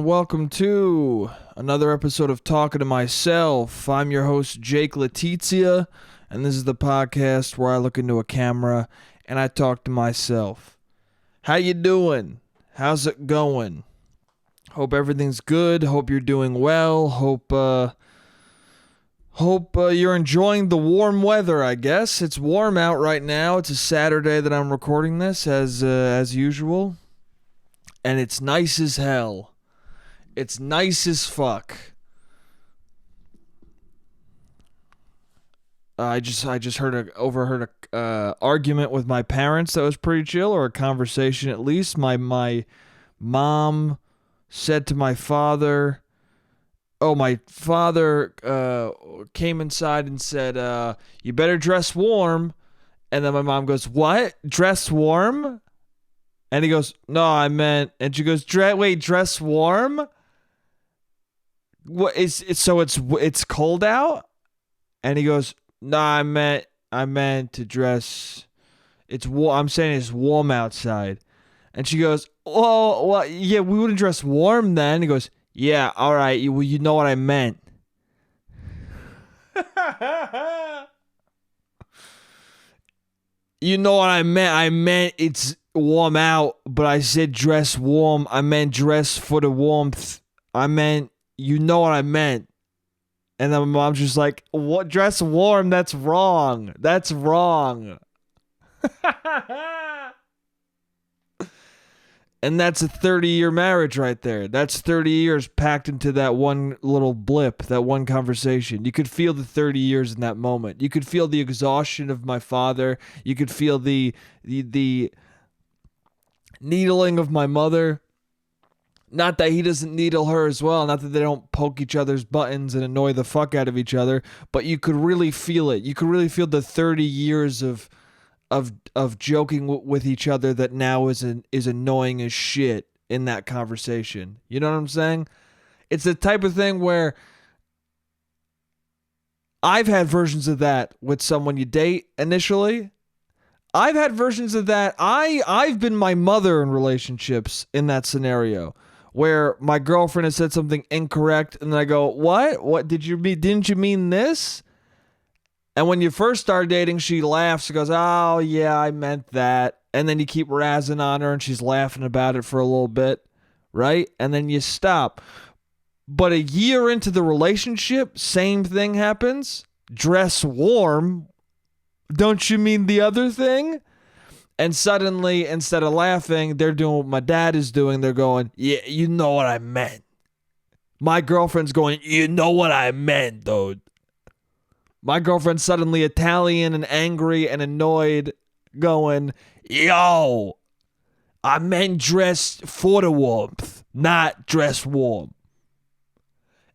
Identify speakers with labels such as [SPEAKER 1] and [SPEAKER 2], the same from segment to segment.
[SPEAKER 1] welcome to another episode of Talking to Myself. I'm your host, Jake Letizia, and this is the podcast where I look into a camera and I talk to myself. How you doing? How's it going? Hope everything's good. Hope you're doing well. Hope you're enjoying the warm weather, I guess. It's warm out right now. It's a Saturday that I'm recording this as usual. And it's nice as hell. It's nice as fuck. I just overheard a argument with my parents that was pretty chill, or a conversation at least. My mom said to my father, my father came inside and said, you better dress warm. And then my mom goes, what? Dress warm? And he goes, no, I meant, and she goes, dress warm? What is it? So it's cold out? And he goes, no, I meant to dress, it's warm. I'm saying it's warm outside. And she goes, oh, well, yeah, we wouldn't dress warm then. He goes, yeah, all right, you know what I meant. You know what I meant. I meant it's warm out, but I said dress warm. I meant dress for the warmth. I meant, you know what I meant. And then my mom's just like, what? Dress warm? That's wrong. That's wrong. And that's a 30-year marriage right there. That's 30 years packed into that one little blip, that one conversation. You could feel the 30 years in that moment. You could feel the exhaustion of my father. You could feel the needling of my mother. Not that he doesn't needle her as well. Not that they don't poke each other's buttons and annoy the fuck out of each other. But you could really feel it. You could really feel the 30 years of joking with each other that now is annoying as shit in that conversation. You know what I'm saying? It's the type of thing where I've had versions of that with someone you date initially. I've had versions of that. I've been my mother in relationships in that scenario where my girlfriend has said something incorrect and then I go, what did you mean? Didn't you mean this? And when you first start dating, she laughs. She goes, oh, yeah, I meant that. And then you keep razzing on her and she's laughing about it for a little bit, right? And then you stop. But a year into the relationship, same thing happens. Dress warm. Don't you mean the other thing? And suddenly, instead of laughing, they're doing what my dad is doing. They're going, yeah, you know what I meant. My girlfriend's going, you know what I meant, dude. My girlfriend's suddenly Italian and angry and annoyed, going, yo, I meant dress for the warmth, not dress warm.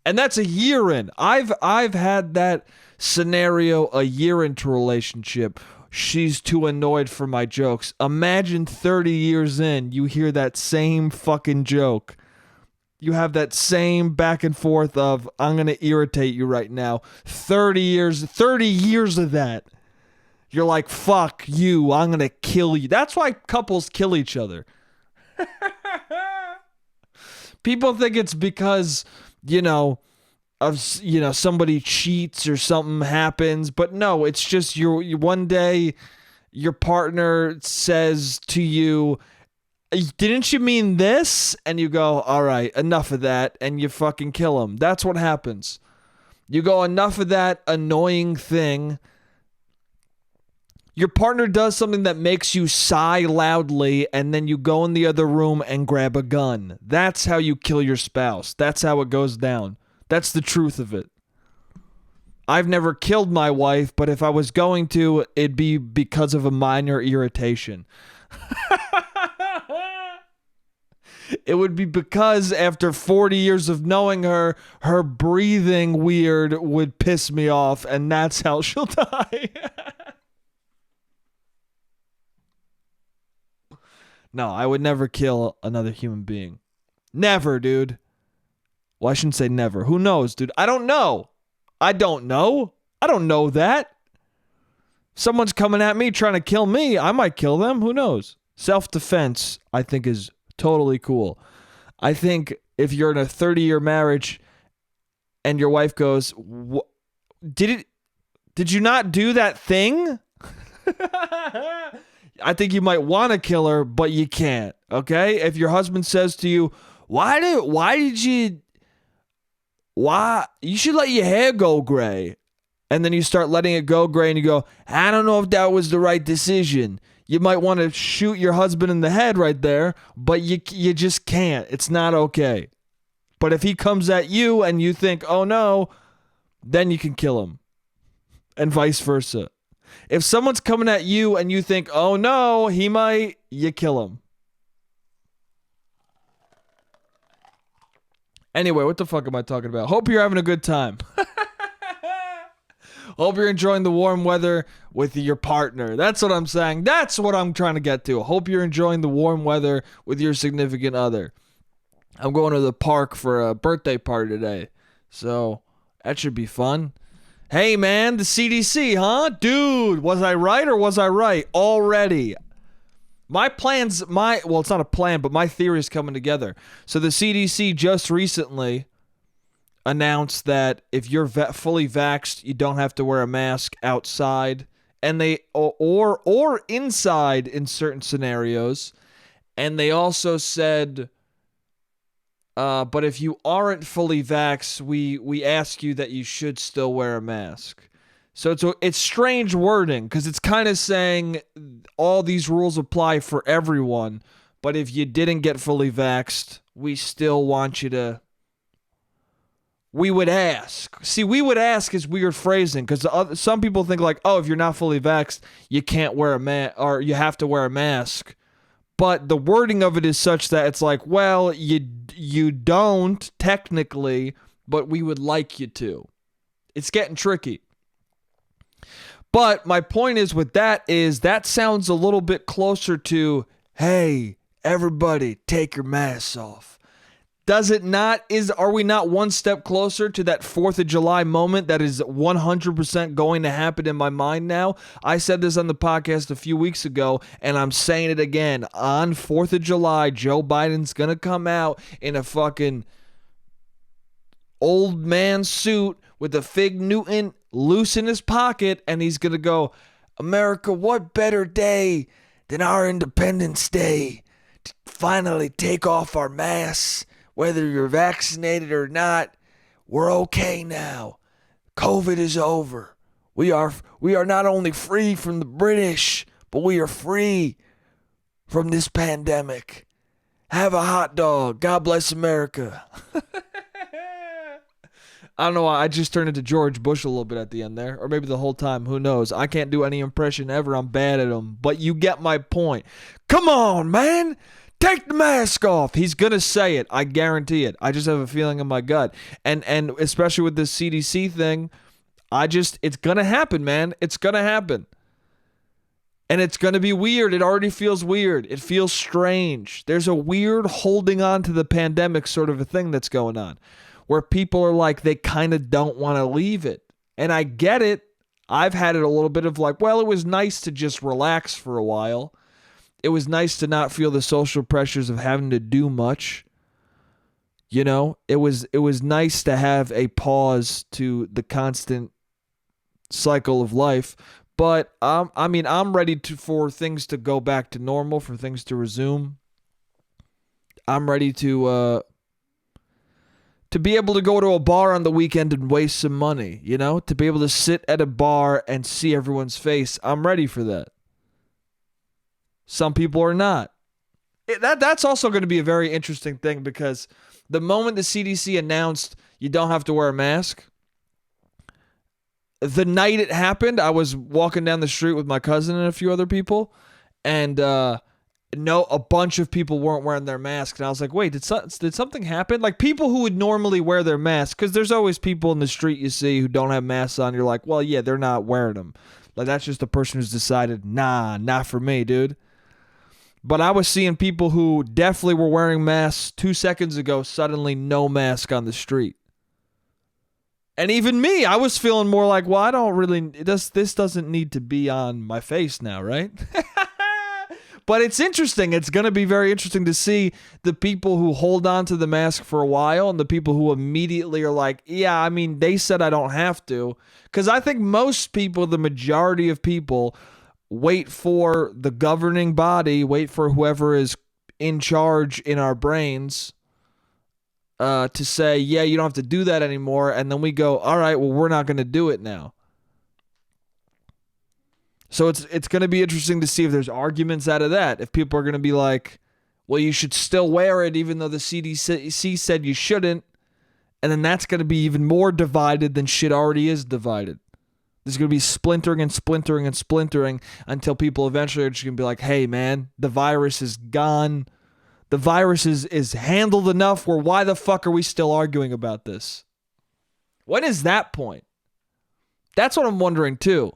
[SPEAKER 1] And that's a year in. I've had that scenario a year into a relationship. She's too annoyed for my jokes. Imagine 30 years in, you hear that same fucking joke. You have that same back and forth of, I'm going to irritate you right now. 30 years of that. You're like, fuck you, I'm going to kill you. That's why couples kill each other. People think it's because, somebody cheats or something happens. But no, it's just you one day your partner says to you, didn't you mean this? And you go, all right, enough of that. And you fucking kill him. That's what happens. You go, enough of that annoying thing. Your partner does something that makes you sigh loudly, and then you go in the other room and grab a gun. That's how you kill your spouse. That's how it goes down. That's the truth of it. I've never killed my wife, but if I was going to, it'd be because of a minor irritation. It would be because after 40 years of knowing her, her breathing weird would piss me off, and that's how she'll die. No, I would never kill another human being. Never, dude. Well, I shouldn't say never. Who knows, dude? I don't know. I don't know that. Someone's coming at me trying to kill me. I might kill them. Who knows? Self-defense, I think, is totally cool. I think if you're in a 30-year marriage and your wife goes, did you not do that thing? I think you might want to kill her, but you can't. Okay? If your husband says to you, you should let your hair go gray. And then you start letting it go gray and you go, I don't know if that was the right decision. You might want to shoot your husband in the head right there, but you just can't. It's not okay. But if he comes at you and you think, oh no, then you can kill him. And vice versa. If someone's coming at you and you think, oh no, he might, you kill him. Anyway, what the fuck am I talking about? Hope you're having a good time. Hope you're enjoying the warm weather with your partner. That's what I'm saying. That's what I'm trying to get to. Hope you're enjoying the warm weather with your significant other. I'm going to the park for a birthday party today, so that should be fun. Hey, man, the CDC, huh? Dude, was I right or was I right? Already. Well, it's not a plan, but my theory is coming together. So the CDC just recently announced that if you're fully vaxxed, you don't have to wear a mask outside, and or inside in certain scenarios. And they also said, but if you aren't fully vaxxed, we ask you that you should still wear a mask. So it's strange wording because it's kind of saying all these rules apply for everyone, but if you didn't get fully vaxxed, we still want you to. We would ask. See, we would ask is weird phrasing because some people think like, oh, if you're not fully vaxxed, you can't wear a mask or you have to wear a mask. But the wording of it is such that it's like, well, you don't technically, but we would like you to. It's getting tricky. But my point is with that sounds a little bit closer to, hey, everybody, take your masks off. Does it not? Are we not one step closer to that 4th of July moment that is 100% going to happen in my mind now? I said this on the podcast a few weeks ago, and I'm saying it again. On 4th of July, Joe Biden's going to come out in a fucking old man suit with a Fig Newton loose in his pocket, and he's going to go, America, what better day than our Independence Day to finally take off our masks. Whether you're vaccinated or not, we're okay now. COVID is over. We are not only free from the British, but we are free from this pandemic. Have a hot dog. God bless America. I don't know why I just turned into George Bush a little bit at the end there. Or maybe the whole time. Who knows? I can't do any impression ever. I'm bad at them. But you get my point. Come on, man. Take the mask off. He's going to say it. I guarantee it. I just have a feeling in my gut. And especially with this CDC thing, it's going to happen, man. It's going to happen. And it's going to be weird. It already feels weird. It feels strange. There's a weird holding on to the pandemic sort of a thing that's going on where people are like, they kind of don't want to leave it. And I get it. I've had it a little bit of like, well, it was nice to just relax for a while. It was nice to not feel the social pressures of having to do much. You know, it was nice to have a pause to the constant cycle of life. But I'm ready for things to go back to normal, for things to resume. I'm ready to be able to go to a bar on the weekend and waste some money, you know, to be able to sit at a bar and see everyone's face. I'm ready for that. Some people are not. That's also going to be a very interesting thing because the moment the CDC announced you don't have to wear a mask, the night it happened, I was walking down the street with my cousin and a few other people, and a bunch of people weren't wearing their masks, and I was like, wait, did something happen? Like people who would normally wear their masks, because there's always people in the street you see who don't have masks on. You're like, well, yeah, they're not wearing them. Like that's just a person who's decided, nah, not for me, dude. But I was seeing people who definitely were wearing masks 2 seconds ago, suddenly no mask on the street. And even me, I was feeling more like, well, this doesn't need to be on my face now, right? But it's interesting. It's going to be very interesting to see the people who hold on to the mask for a while and the people who immediately are like, yeah, I mean, they said I don't have to. Because I think most people, the majority of people, wait for the governing body, wait for whoever is in charge in our brains to say, yeah, you don't have to do that anymore. And then we go, all right, well, we're not going to do it now. So it's going to be interesting to see if there's arguments out of that. If people are going to be like, well, you should still wear it even though the CDC said you shouldn't. And then that's going to be even more divided than shit already is divided. There's going to be splintering and splintering and splintering until people eventually are just going to be like, hey, man, the virus is gone. The virus is handled enough where why the fuck are we still arguing about this? When is that point? That's what I'm wondering too.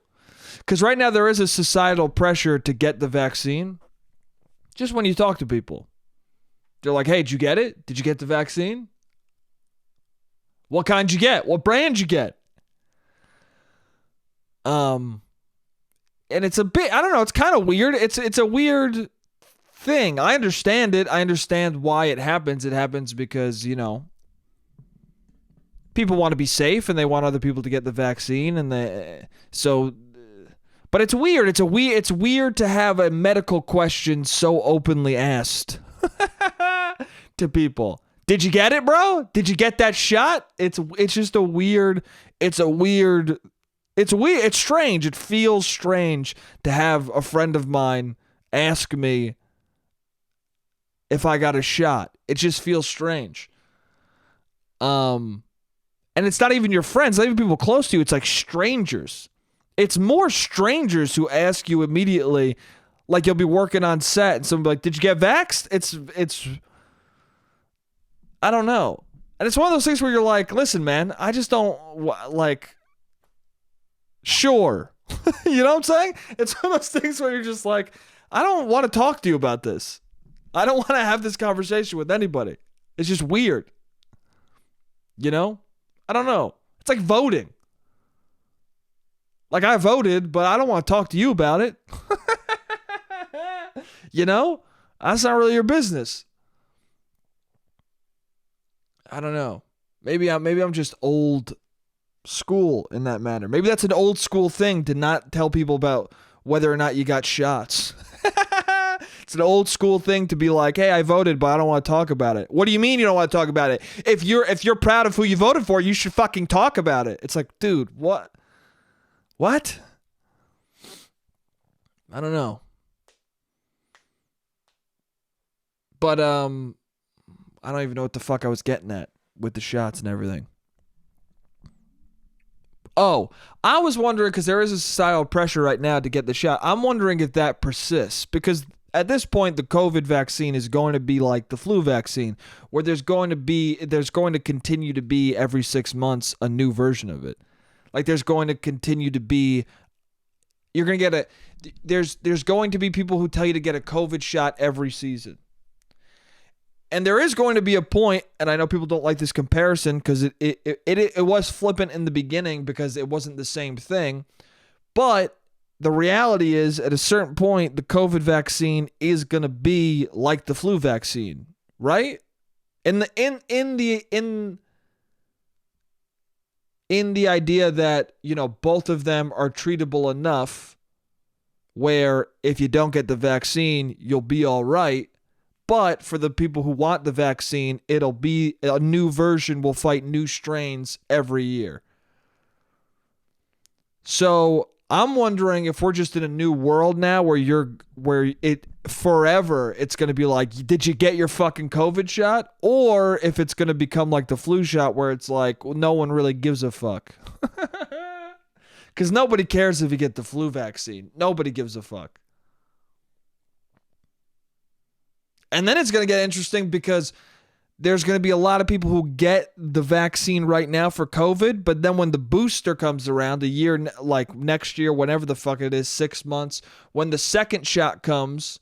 [SPEAKER 1] Because right now there is a societal pressure to get the vaccine. Just when you talk to people. They're like, hey, did you get it? Did you get the vaccine? What kind did you get? What brand did you get? And it's a bit, I don't know, it's kind of weird. It's a weird thing. I understand it. I understand why it happens. It happens because, you know, people want to be safe and they want other people to get the vaccine and but it's weird. It's weird to have a medical question so openly asked to people. Did you get it, bro? Did you get that shot? It's strange. It feels strange to have a friend of mine ask me if I got a shot. It just feels strange. And it's not even your friends, not even people close to you. It's like strangers. It's more strangers who ask you immediately, like you'll be working on set and someone will be like, did you get vaxxed? It's I don't know. And it's one of those things where you're like, listen, man, I just don't like, sure. You know what I'm saying? It's one of those things where you're just like, I don't want to talk to you about this. I don't want to have this conversation with anybody. It's just weird. You know? I don't know. It's like voting. Like, I voted, but I don't want to talk to you about it. You know? That's not really your business. I don't know. Maybe I'm just old school in that matter. Maybe that's an old school thing to not tell people about whether or not you got shots. It's an old school thing to be like, hey, I voted, but I don't want to talk about it. What do you mean you don't want to talk about it? If you're proud of who you voted for, you should fucking talk about it. It's like, dude, what? What? I don't know. But I don't even know what the fuck I was getting at with the shots and everything. Oh, I was wondering, because there is a societal pressure right now to get the shot. I'm wondering if that persists, because at this point, the COVID vaccine is going to be like the flu vaccine, where there's going to continue to be every 6 months a new version of it. Like there's going to continue to be, you're going to get there's going to be people who tell you to get a COVID shot every season. And there is going to be a point, and I know people don't like this comparison because it was flippant in the beginning because it wasn't the same thing. But the reality is, at a certain point, the COVID vaccine is going to be like the flu vaccine, right? In the idea that, you know, both of them are treatable enough where if you don't get the vaccine, you'll be all right. But for the people who want the vaccine, it'll be a new version will fight new strains every year. So I'm wondering if we're just in a new world now where it forever it's going to be like, did you get your fucking COVID shot? Or if it's going to become like the flu shot where it's like, well, no one really gives a fuck. Because nobody cares if you get the flu vaccine. Nobody gives a fuck. And then it's going to get interesting because there's going to be a lot of people who get the vaccine right now for COVID, but then when the booster comes around a year, like next year, whenever the fuck it is, 6 months, when the second shot comes,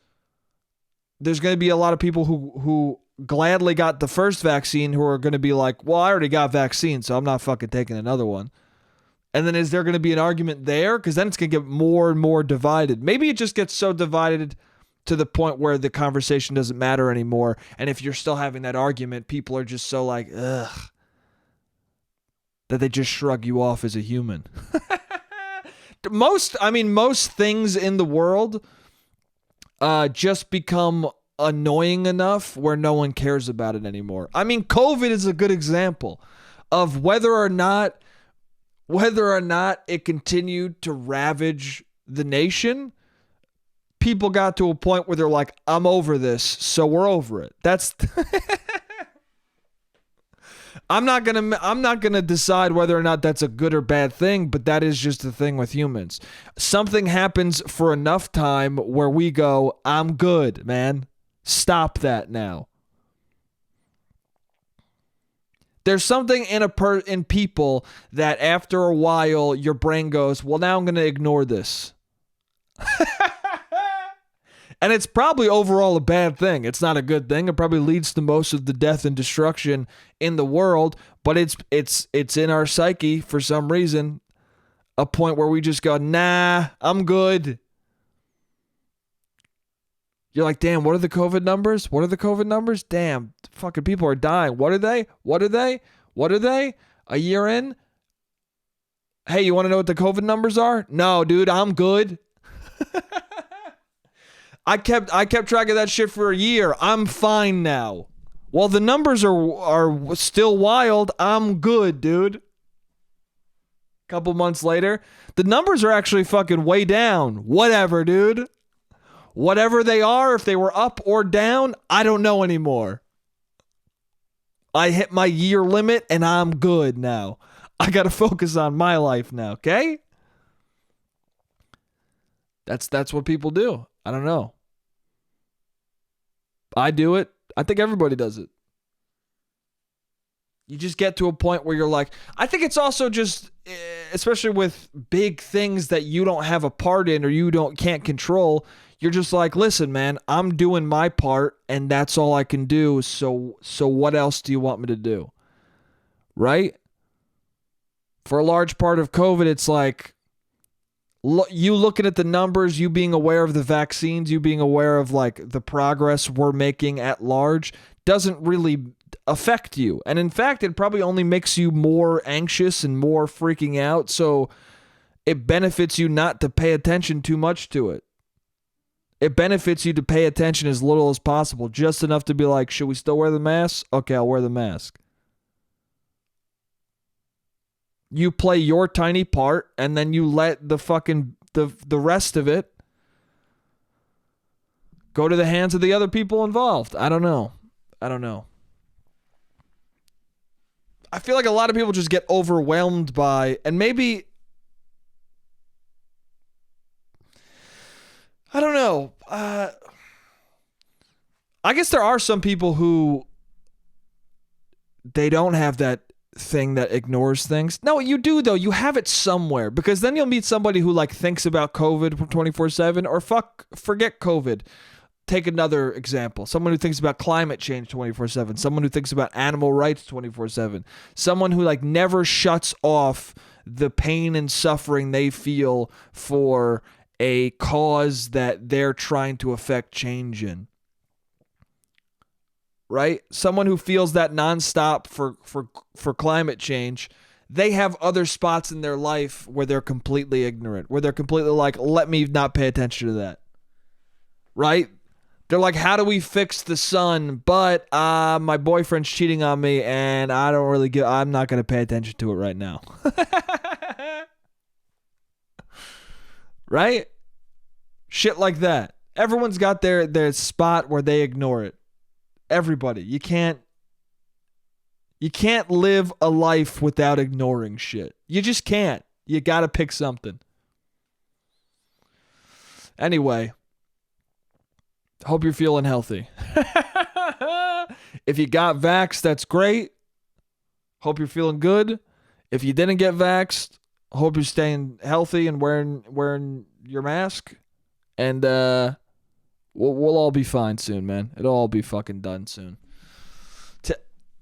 [SPEAKER 1] there's going to be a lot of people who gladly got the first vaccine who are going to be like, well, I already got vaccine, so I'm not fucking taking another one. And then is there going to be an argument there? Because then it's going to get more and more divided. Maybe it just gets so divided to the point where the conversation doesn't matter anymore. And if you're still having that argument, people are just so like, ugh, that they just shrug you off as a human. Most things in the world just become annoying enough where no one cares about it anymore. I mean, COVID is a good example of whether or not it continued to ravage the nation. People got to a point where they're like, I'm over this, so we're over it. That's I'm not gonna decide whether or not that's a good or bad thing, but that is just the thing with humans. Something happens for enough time where we go, I'm good, man. Stop that now. There's something in people that after a while your brain goes, well, now I'm going to ignore this. And it's probably overall a bad thing. It's not a good thing. It probably leads to most of the death and destruction in the world, but it's in our psyche for some reason, a point where we just go, nah, I'm good. You're like, damn, what are the COVID numbers? What are the COVID numbers? Damn, fucking people are dying. What are they? What are they? What are they? A year in? Hey, you want to know what the COVID numbers are? No, dude, I'm good. I kept track of that shit for a year. I'm fine now. Well, the numbers are still wild. I'm good, dude. Couple months later, the numbers are actually fucking way down. Whatever, dude. Whatever they are, if they were up or down, I don't know anymore. I hit my year limit and I'm good now. I got to focus on my life now, okay? That's what people do. I don't know. I do it. I think everybody does it. You just get to a point where you're like, I think it's also just, especially with big things that you don't have a part in or you can't control, you're just like, listen, man, I'm doing my part and that's all I can do. So what else do you want me to do? Right? For a large part of COVID, it's like, you looking at the numbers, you being aware of the vaccines, you being aware of like the progress we're making at large doesn't really affect you. And in fact, it probably only makes you more anxious and more freaking out. So it benefits you not to pay attention too much to it. It benefits you to pay attention as little as possible, just enough to be like, should we still wear the mask? Okay, I'll wear the mask. You play your tiny part, and then you let the fucking the rest of it go to the hands of the other people involved. I don't know. I feel like a lot of people just get overwhelmed by, and maybe, I don't know. I guess there are some people who they don't have that thing that ignores things. No, you do though. You have it somewhere, because then you'll meet somebody who like thinks about COVID 24/7 or forget COVID. Take another example. Someone who thinks about climate change 24/7. Someone who thinks about animal rights 24/7. Someone who like never shuts off the pain and suffering they feel for a cause that they're trying to affect change in. Right? Someone who feels that nonstop for climate change, they have other spots in their life where they're completely ignorant, where they're completely like, let me not pay attention to that. Right? They're like, how do we fix the sun? But my boyfriend's cheating on me and I'm not going to pay attention to it right now. Right? Shit like that. Everyone's got their spot where they ignore it. Everybody. You can't live a life without ignoring shit. You just can't. You got to pick something. Anyway, hope you're feeling healthy. If you got vaxxed, that's great. Hope you're feeling good. If you didn't get vaxxed, hope you're staying healthy and wearing your mask. And we'll all be fine soon, man. It'll all be fucking done soon.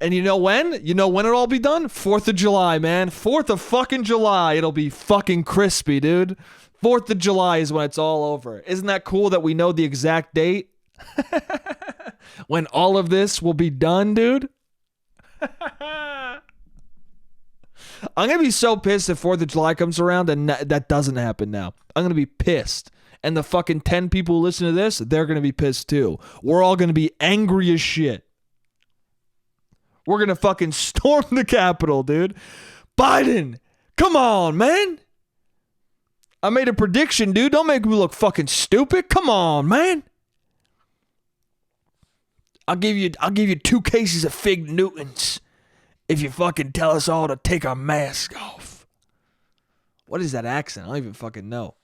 [SPEAKER 1] And you know when? You know when it'll all be done? 4th of July, man. 4th of fucking July. It'll be fucking crispy, dude. 4th of July is when it's all over. Isn't that cool that we know the exact date? When all of this will be done, dude? I'm going to be so pissed if 4th of July comes around and that doesn't happen now. I'm going to be pissed. And the fucking 10 people who listen to this, they're going to be pissed too. We're all going to be angry as shit. We're going to fucking storm the Capitol, dude. Biden, come on, man. I made a prediction, dude. Don't make me look fucking stupid. Come on, man. I'll give you 2 cases of Fig Newtons if you fucking tell us all to take our mask off. What is that accent? I don't even fucking know.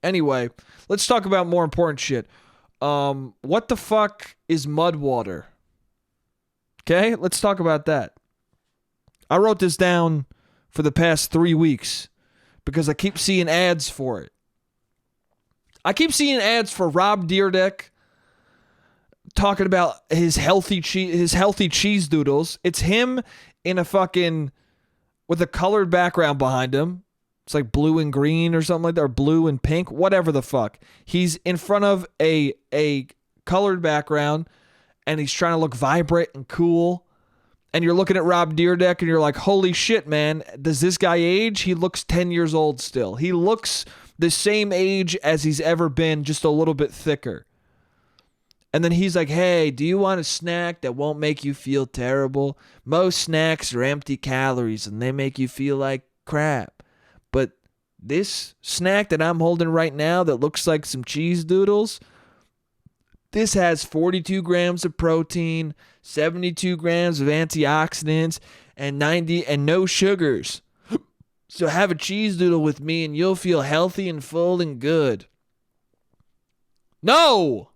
[SPEAKER 1] Anyway, let's talk about more important shit. What the fuck is mud water? Okay, let's talk about that. I wrote this down for the past 3 weeks because I keep seeing ads for it. I keep seeing ads for Rob Dyrdek talking about his healthy cheese doodles. It's him in a fucking with a colored background behind him. It's like blue and green or something like that, or blue and pink, whatever the fuck. He's in front of a colored background, and he's trying to look vibrant and cool. And you're looking at Rob Dyrdek, and you're like, holy shit, man. Does this guy age? He looks 10 years old still. He looks the same age as he's ever been, just a little bit thicker. And then he's like, hey, do you want a snack that won't make you feel terrible? Most snacks are empty calories, and they make you feel like crap. But this snack that I'm holding right now that looks like some cheese doodles, this has 42 grams of protein, 72 grams of antioxidants, and no sugars. So have a cheese doodle with me and you'll feel healthy and full and good. No!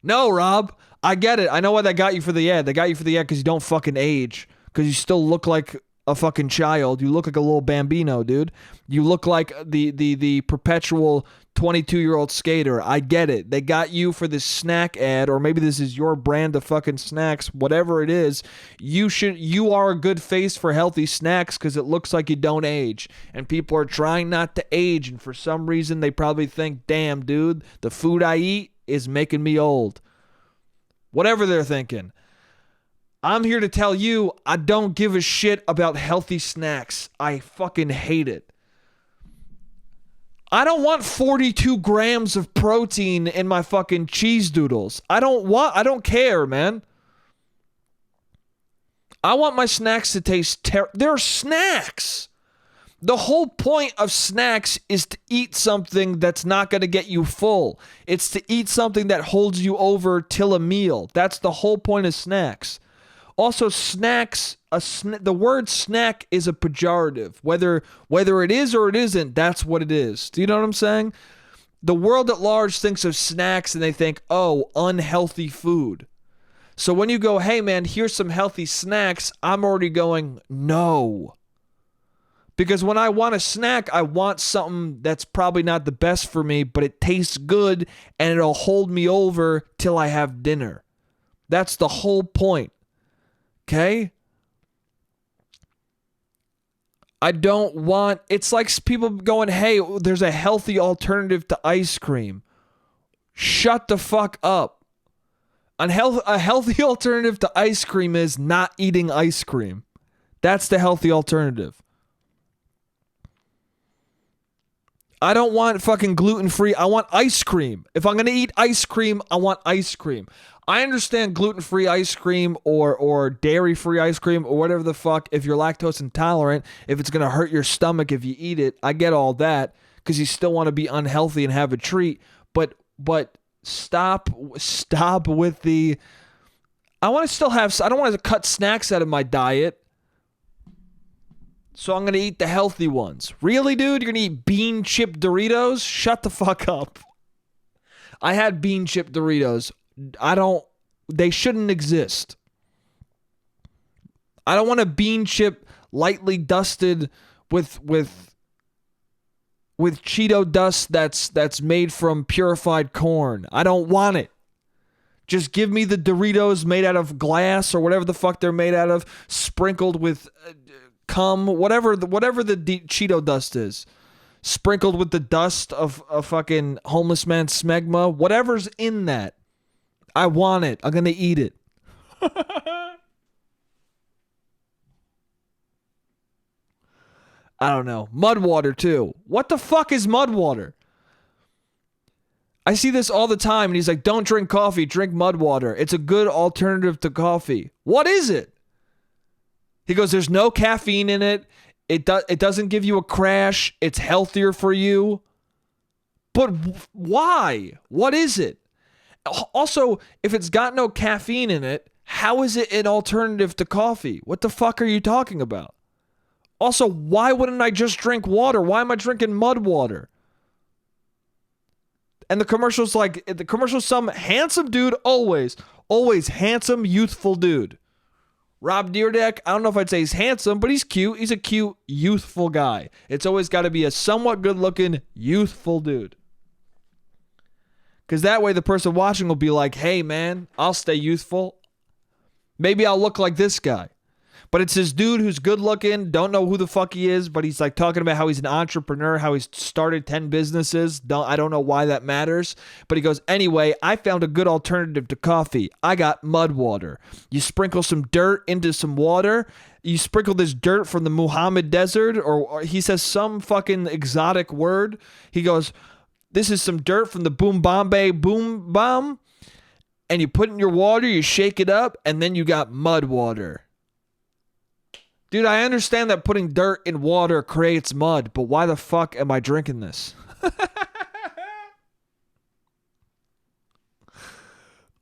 [SPEAKER 1] No, Rob. I get it. I know why they got you for the ad. They got you for the ad because you don't fucking age. Because you still look like a fucking child. You look like a little bambino, dude. You look like the perpetual 22-year-old skater. I get it. They got you for this snack ad, or maybe this is your brand of fucking snacks. Whatever it is, you are a good face for healthy snacks because it looks like you don't age. And people are trying not to age, and for some reason they probably think, damn, dude, the food I eat is making me old. Whatever they're thinking. I'm here to tell you, I don't give a shit about healthy snacks. I fucking hate it. I don't want 42 grams of protein in my fucking cheese doodles. I don't care, man. I want my snacks to taste they're snacks. The whole point of snacks is to eat something that's not going to get you full. It's to eat something that holds you over till a meal. That's the whole point of snacks. Also, snacks, the word snack is a pejorative. Whether it is or it isn't, that's what it is. Do you know what I'm saying? The world at large thinks of snacks and they think, oh, unhealthy food. So when you go, hey man, here's some healthy snacks, I'm already going, no. Because when I want a snack, I want something that's probably not the best for me, but it tastes good and it'll hold me over till I have dinner. That's the whole point. Okay? I don't want... It's like people going, hey, there's a healthy alternative to ice cream. Shut the fuck up. A healthy alternative to ice cream is not eating ice cream. That's the healthy alternative. I don't want fucking gluten-free. I want ice cream. If I'm going to eat ice cream, I want ice cream. I understand gluten-free ice cream or dairy-free ice cream or whatever the fuck. If you're lactose intolerant, if it's going to hurt your stomach if you eat it, I get all that because you still want to be unhealthy and have a treat. But stop with the... I want to still have... I don't want to cut snacks out of my diet. So I'm going to eat the healthy ones. Really, dude? You're going to eat bean chip Doritos? Shut the fuck up. I had bean chip Doritos. They shouldn't exist. I don't want a bean chip lightly dusted with Cheeto dust that's made from purified corn. I don't want it. Just give me the Doritos made out of glass or whatever the fuck they're made out of, sprinkled with cum, whatever the Cheeto dust is. Sprinkled with the dust of a fucking homeless man's smegma. Whatever's in that. I want it. I'm going to eat it. I don't know. Mud water, too. What the fuck is mud water? I see this all the time, and he's like, don't drink coffee, drink mud water. It's a good alternative to coffee. What is it? He goes, there's no caffeine in it. It doesn't give you a crash. It's healthier for you. But why? What is it? Also, if it's got no caffeine in it, how is it an alternative to coffee? What the fuck are you talking about? Also, why wouldn't I just drink water? Why am I drinking mud water? And the commercial's some handsome dude, always handsome, youthful dude. Rob Dyrdek, I don't know if I'd say he's handsome, but he's cute. He's a cute, youthful guy. It's always got to be a somewhat good-looking, youthful dude. Because that way the person watching will be like, hey, man, I'll stay youthful. Maybe I'll look like this guy. But it's this dude who's good looking, don't know who the fuck he is, but he's like talking about how he's an entrepreneur, how he's started 10 businesses. I don't know why that matters. But he goes, anyway, I found a good alternative to coffee. I got mud water. You sprinkle some dirt into some water. You sprinkle this dirt from the Muhammad Desert, or he says some fucking exotic word. He goes, this is some dirt from the Bombay Boom Bomb. And you put it in your water, you shake it up, and then you got mud water. Dude, I understand that putting dirt in water creates mud, but why the fuck am I drinking this?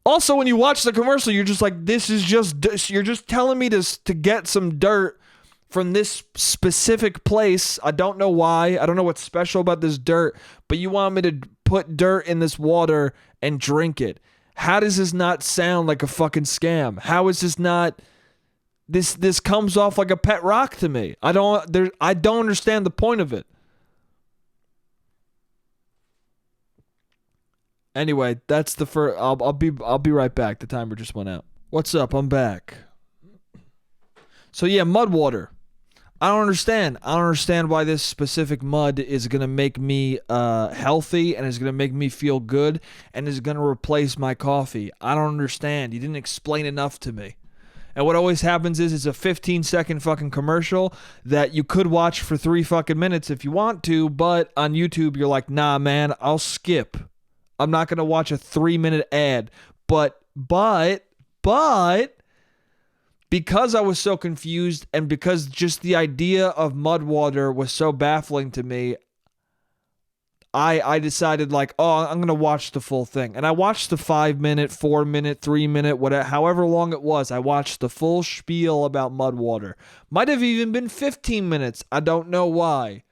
[SPEAKER 1] Also, when you watch the commercial, you're just like, you're just telling me to get some dirt from this specific place. I don't know why. I don't know what's special about this dirt, but you want me to put dirt in this water and drink it. How does this not sound like a fucking scam? How is this not... This comes off like a pet rock to me. I don't understand the point of it. Anyway, that's the first. I'll be right back. The timer just went out. What's up? I'm back. So yeah, mud water. I don't understand. I don't understand why this specific mud is gonna make me healthy and is gonna make me feel good and is gonna replace my coffee. I don't understand. You didn't explain enough to me. And what always happens is it's a 15-second fucking commercial that you could watch for 3 fucking minutes if you want to, but on YouTube you're like, nah, man, I'll skip. I'm not going to watch a 3-minute ad. But because I was so confused and because just the idea of mud water was so baffling to me, I decided like, oh, I'm going to watch the full thing. And I watched the 5-minute, 4-minute, 3-minute, whatever, however long it was. I watched the full spiel about mud water. Might have even been 15 minutes. I don't know why.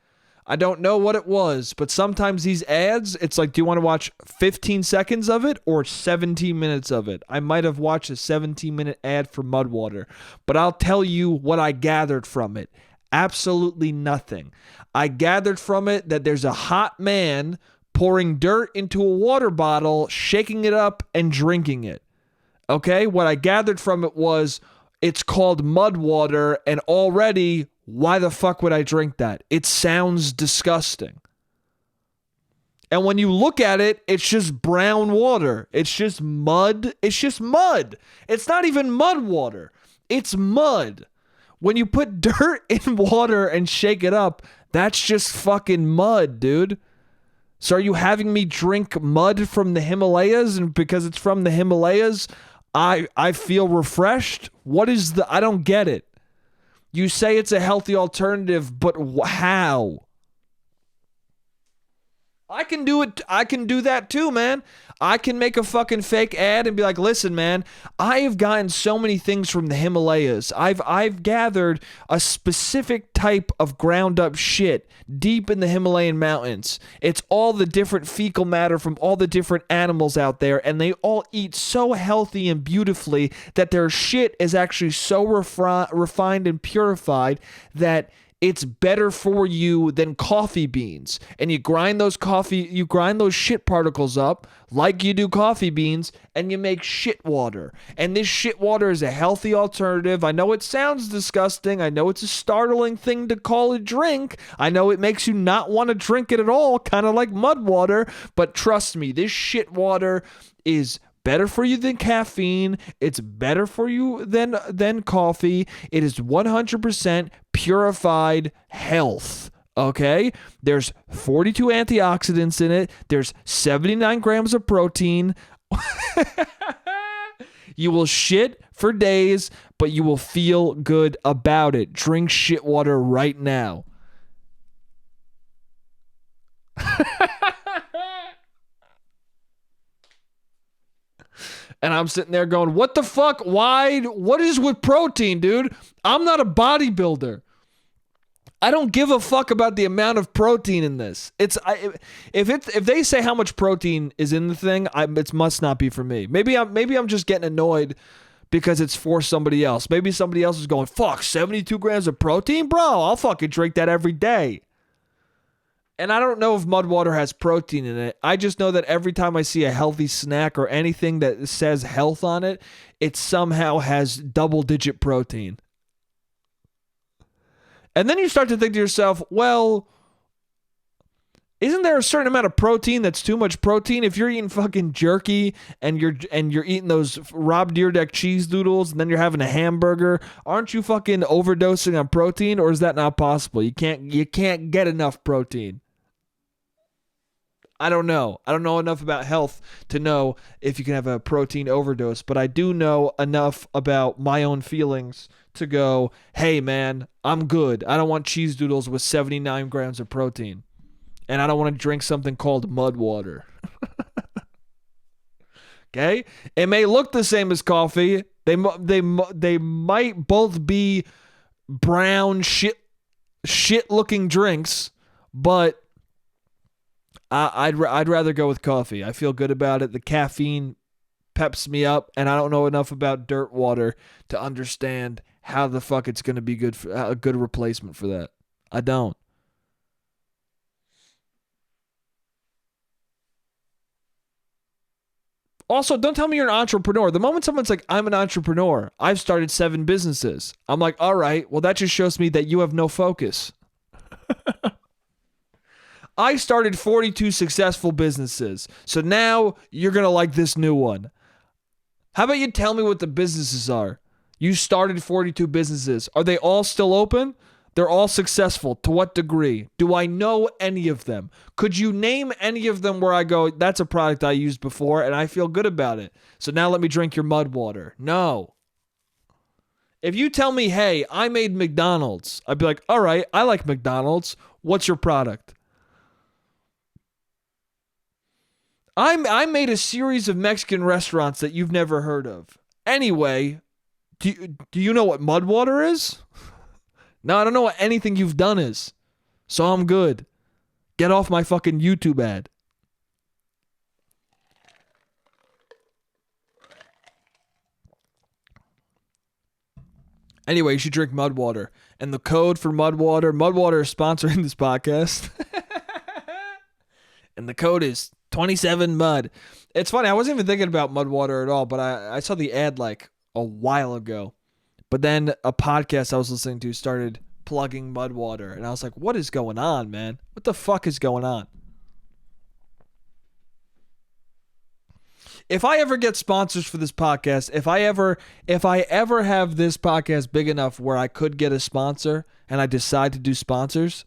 [SPEAKER 1] I don't know what it was. But sometimes these ads, it's like, do you want to watch 15 seconds of it or 17 minutes of it? I might have watched a 17-minute ad for mud water. But I'll tell you what I gathered from it. Absolutely nothing. I gathered from it that there's a hot man pouring dirt into a water bottle, shaking it up, and drinking it. Okay? What I gathered from it was it's called mud water, and already, why the fuck would I drink that? It sounds disgusting. And when you look at it, it's just brown water. It's just mud. It's just mud. It's not even mud water. It's mud. When you put dirt in water and shake it up, that's just fucking mud, dude. So are you having me drink mud from the Himalayas, and because it's from the Himalayas, I feel refreshed? I don't get it. You say it's a healthy alternative, but how? I can do it. I can do that too, man. I can make a fucking fake ad and be like, listen, man, I have gotten so many things from the Himalayas. I've gathered a specific type of ground up shit deep in the Himalayan mountains. It's all the different fecal matter from all the different animals out there, and they all eat so healthy and beautifully that their shit is actually so refined and purified that it's better for you than coffee beans. And you grind those shit particles up like you do coffee beans, and you make shit water. And this shit water is a healthy alternative. I know it sounds disgusting. I know it's a startling thing to call a drink. I know it makes you not want to drink it at all, kind of like mud water. But trust me, this shit water is better for you than caffeine. It's better for you than coffee. It is 100% purified health. Okay? There's 42 antioxidants in it. There's 79 grams of protein. You will shit for days, but you will feel good about it. Drink shit water right now. And I'm sitting there going, what the fuck? Why? What is with protein, dude? I'm not a bodybuilder. I don't give a fuck about the amount of protein in this. If they say how much protein is in the thing, it must not be for me. Maybe I'm just getting annoyed because it's for somebody else. Maybe somebody else is going, fuck, 72 grams of protein? Bro, I'll fucking drink that every day. And I don't know if mud water has protein in it. I just know that every time I see a healthy snack or anything that says health on it, it somehow has double-digit protein. And then you start to think to yourself, well, isn't there a certain amount of protein that's too much protein? If you're eating fucking jerky and you're eating those Rob Dyrdek cheese doodles and then you're having a hamburger, aren't you fucking overdosing on protein, or is that not possible? You can't get enough protein. I don't know. I don't know enough about health to know if you can have a protein overdose, but I do know enough about my own feelings to go, hey man, I'm good. I don't want cheese doodles with 79 grams of protein. And I don't want to drink something called mud water. Okay? It may look the same as coffee. They might both be brown shit looking drinks, but I'd rather go with coffee. I feel good about it. The caffeine peps me up, and I don't know enough about dirt water to understand how the fuck it's going to be a good replacement for that. I don't. Also, don't tell me you're an entrepreneur. The moment someone's like, I'm an entrepreneur, I've started 7 businesses, I'm like, all right, well, that just shows me that you have no focus. I started 42 successful businesses, so now you're going to like this new one. How about you tell me what the businesses are? You started 42 businesses. Are they all still open? They're all successful. To what degree? Do I know any of them? Could you name any of them where I go, that's a product I used before and I feel good about it, so now let me drink your mud water? No. If you tell me, hey, I made McDonald's, I'd be like, all right, I like McDonald's. What's your product? I made a series of Mexican restaurants that you've never heard of. Anyway, do you know what mud water is? No, I don't know what anything you've done is. So I'm good. Get off my fucking YouTube ad. Anyway, you should drink mud water. And the code for mud water is sponsoring this podcast. And the code is 27mud. It's funny, I wasn't even thinking about mud water at all, but I saw the ad like a while ago. But then a podcast I was listening to started plugging mud water, and I was like, what is going on, man? What the fuck is going on? If I ever get sponsors for this podcast, if I ever have this podcast big enough where I could get a sponsor and I decide to do sponsors,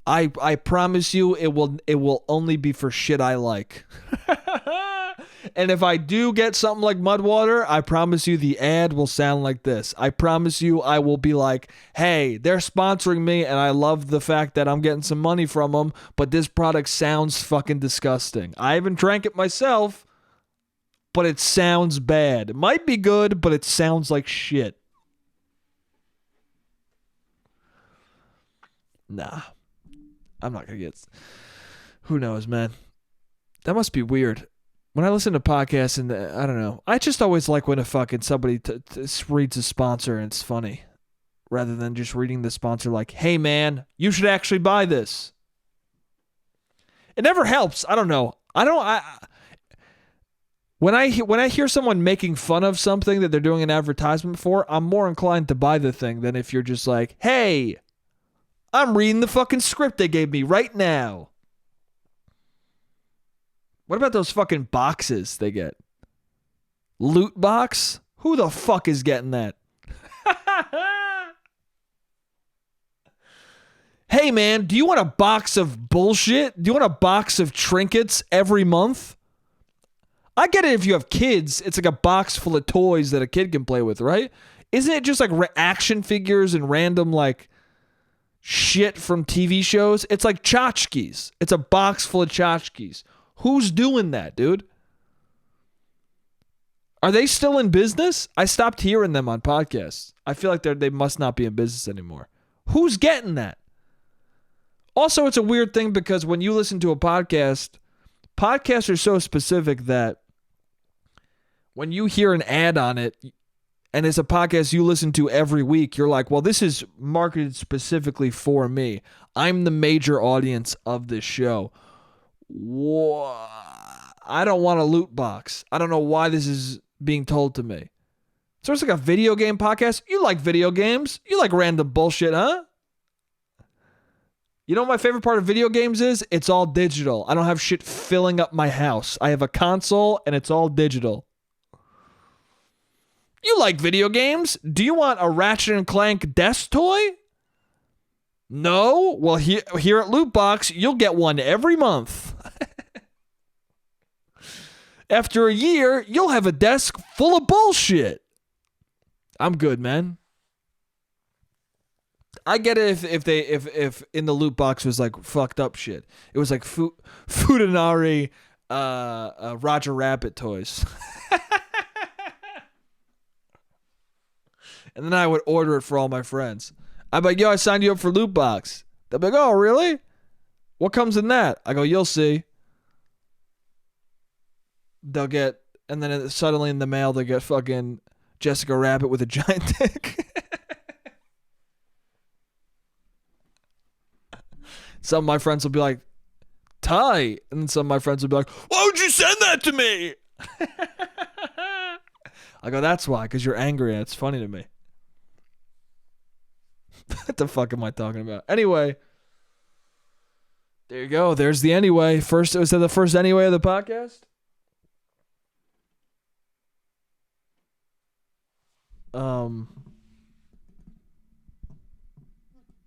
[SPEAKER 1] I promise you it will only be for shit I like. And if I do get something like mud water, I promise you the ad will sound like this. I promise you I will be like, hey, they're sponsoring me and I love the fact that I'm getting some money from them, but this product sounds fucking disgusting. I haven't drank it myself, but it sounds bad. It might be good, but it sounds like shit. Nah. I'm not going to get... Who knows, man? That must be weird. When I listen to podcasts and I don't know, I just always like when a fucking somebody reads a sponsor and it's funny. rather than just reading the sponsor like, hey man, you should actually buy this. It never helps. I don't know. When I hear someone making fun of something that they're doing an advertisement for, I'm more inclined to buy the thing than if you're just like, hey, I'm reading the fucking script they gave me right now. What about those fucking boxes they get? Loot box? Who the fuck is getting that? Hey man, do you want a box of bullshit? Do you want a box of trinkets every month? I get it if you have kids. It's like a box full of toys that a kid can play with, right? Isn't it just like action figures and random like shit from TV shows? It's like tchotchkes. It's a box full of tchotchkes. Who's doing that, dude? Are they still in business? I stopped hearing them on podcasts. I feel like they must not be in business anymore. Who's getting that? Also, it's a weird thing because when you listen to a podcast, podcasts are so specific that when you hear an ad on it and it's a podcast you listen to every week, you're like, well, this is marketed specifically for me. I'm the major audience of this show. I don't want a loot box. I don't know why this is being told to me. So it's like a video game podcast. You like video games. You like random bullshit, huh? You know what my favorite part of video games is? It's all digital. I don't have shit filling up my house. I have a console and it's all digital. You like video games? Do you want a Ratchet and Clank desk toy? No? Well, here at Lootbox, you'll get one every month. After a year, you'll have a desk full of bullshit. I'm good, man. I get it if in the loot box was like fucked up shit. It was like Futanari Roger Rabbit toys. And then I would order it for all my friends. I'm like, yo, I signed you up for loot box. They'll be like, oh, really? What comes in that? I go, you'll see. They'll get, and then suddenly in the mail, they'll get fucking Jessica Rabbit with a giant dick. Some of my friends will be like, Ty. And then some of my friends will be like, why would you send that to me? I go, that's why, because you're angry and it's funny to me. What the fuck am I talking about? Anyway. There you go. There's the anyway. Was that the first anyway of the podcast?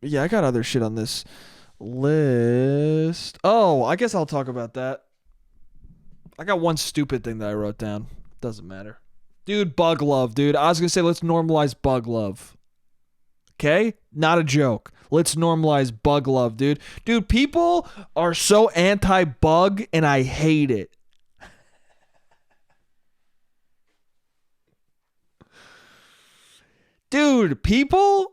[SPEAKER 1] Yeah, I got other shit on this list. Oh, I guess I'll talk about that. I got one stupid thing that I wrote down. Doesn't matter. Dude, bug love, dude. I was going to say, let's normalize bug love. Okay? Not a joke. Let's normalize bug love, dude. Dude, people are so anti-bug, and I hate it. Dude, people...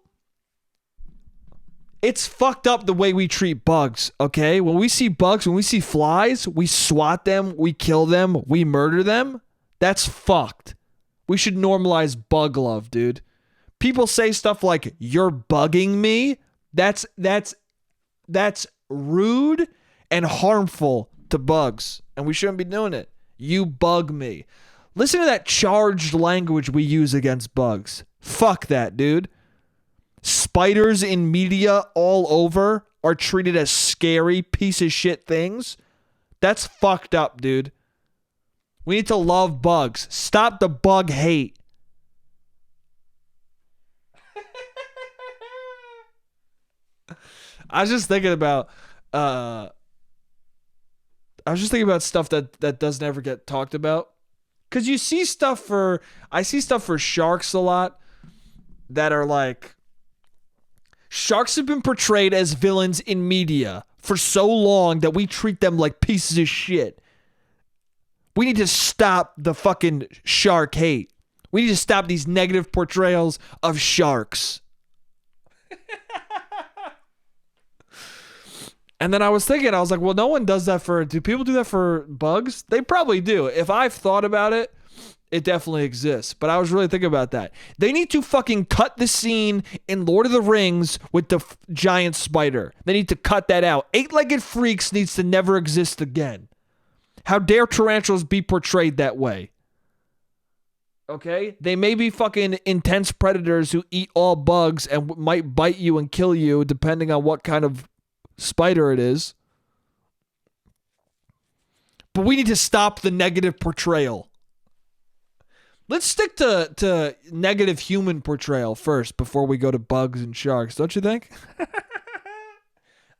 [SPEAKER 1] It's fucked up the way we treat bugs, okay? When we see bugs, when we see flies, we swat them, we kill them, we murder them. That's fucked. We should normalize bug love, dude. People say stuff like, you're bugging me. That's rude and harmful to bugs, and we shouldn't be doing it. You bug me. Listen to that charged language we use against bugs. Fuck that, dude. Spiders in media all over are treated as scary piece of shit things. That's fucked up, dude. We need to love bugs. Stop the bug hate. I was just thinking about stuff that doesn't ever get talked about. Cause I see stuff for sharks a lot that are like, sharks have been portrayed as villains in media for so long that we treat them like pieces of shit. We need to stop the fucking shark hate. We need to stop these negative portrayals of sharks. And then I was thinking, I was like, well, no one does that do people do that for bugs? They probably do. If I've thought about it, It definitely exists. But I was really thinking about that. They need to fucking cut the scene in Lord of the Rings with the giant spider. They need to cut that out. Eight-legged freaks needs to never exist again. How dare tarantulas be portrayed that way? Okay? They may be fucking intense predators who eat all bugs and might bite you and kill you depending on what kind of spider it is. But we need to stop the negative portrayal. Let's stick to negative human portrayal first before we go to bugs and sharks, don't you think?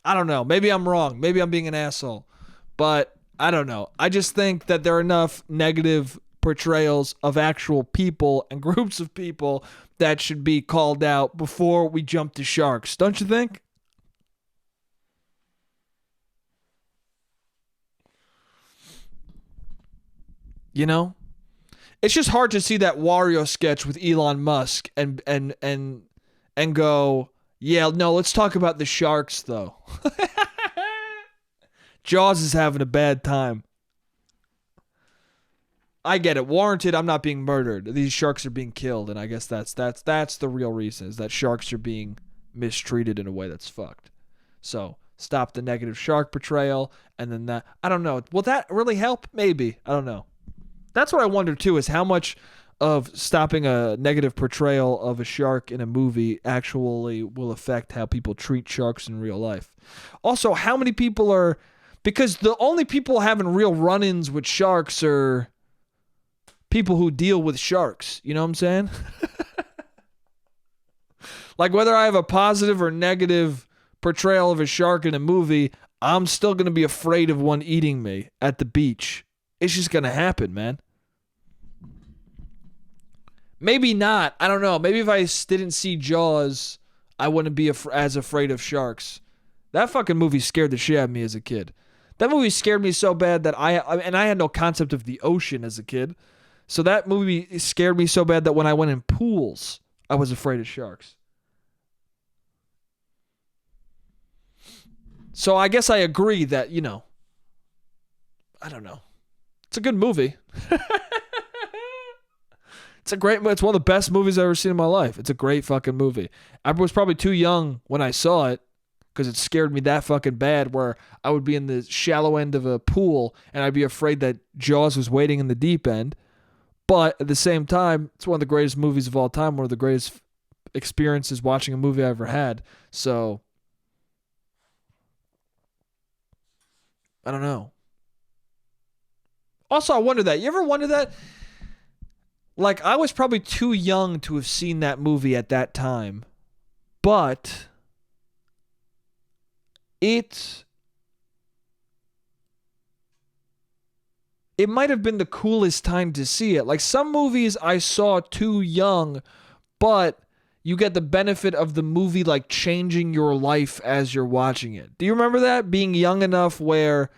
[SPEAKER 1] I don't know. Maybe I'm wrong. Maybe I'm being an asshole. But I don't know. I just think that there are enough negative portrayals of actual people and groups of people that should be called out before we jump to sharks, don't you think? You know? It's just hard to see that Wario sketch with Elon Musk and go, yeah, no, let's talk about the sharks though. Jaws is having a bad time. I get it. Warranted, I'm not being murdered. These sharks are being killed, and I guess that's the real reason, is that sharks are being mistreated in a way that's fucked. So, stop the negative shark portrayal, and then that, I don't know. Will that really help? Maybe. I don't know. That's what I wonder too, is how much of stopping a negative portrayal of a shark in a movie actually will affect how people treat sharks in real life. Also, how many people are, because the only people having real run-ins with sharks are people who deal with sharks. You know what I'm saying? Like, whether I have a positive or negative portrayal of a shark in a movie, I'm still going to be afraid of one eating me at the beach. It's just going to happen, man. Maybe not. I don't know. Maybe if I didn't see Jaws, I wouldn't be as afraid of sharks. That fucking movie scared the shit out of me as a kid. That movie scared me so bad that I had no concept of the ocean as a kid. So that movie scared me so bad that when I went in pools, I was afraid of sharks. So I guess I agree that, you know, I don't know. It's a good movie. It's one of the best movies I've ever seen in my life. It's a great fucking movie. I was probably too young when I saw it because it scared me that fucking bad, where I would be in the shallow end of a pool and I'd be afraid that Jaws was waiting in the deep end. But at the same time, it's one of the greatest movies of all time, one of the greatest experiences watching a movie I ever had. So, I don't know. Also, I wonder that. You ever wonder that? Like, I was probably too young to have seen that movie at that time. But it might have been the coolest time to see it. Like, some movies I saw too young, but you get the benefit of the movie, like, changing your life as you're watching it. Do you remember that? Being young enough where,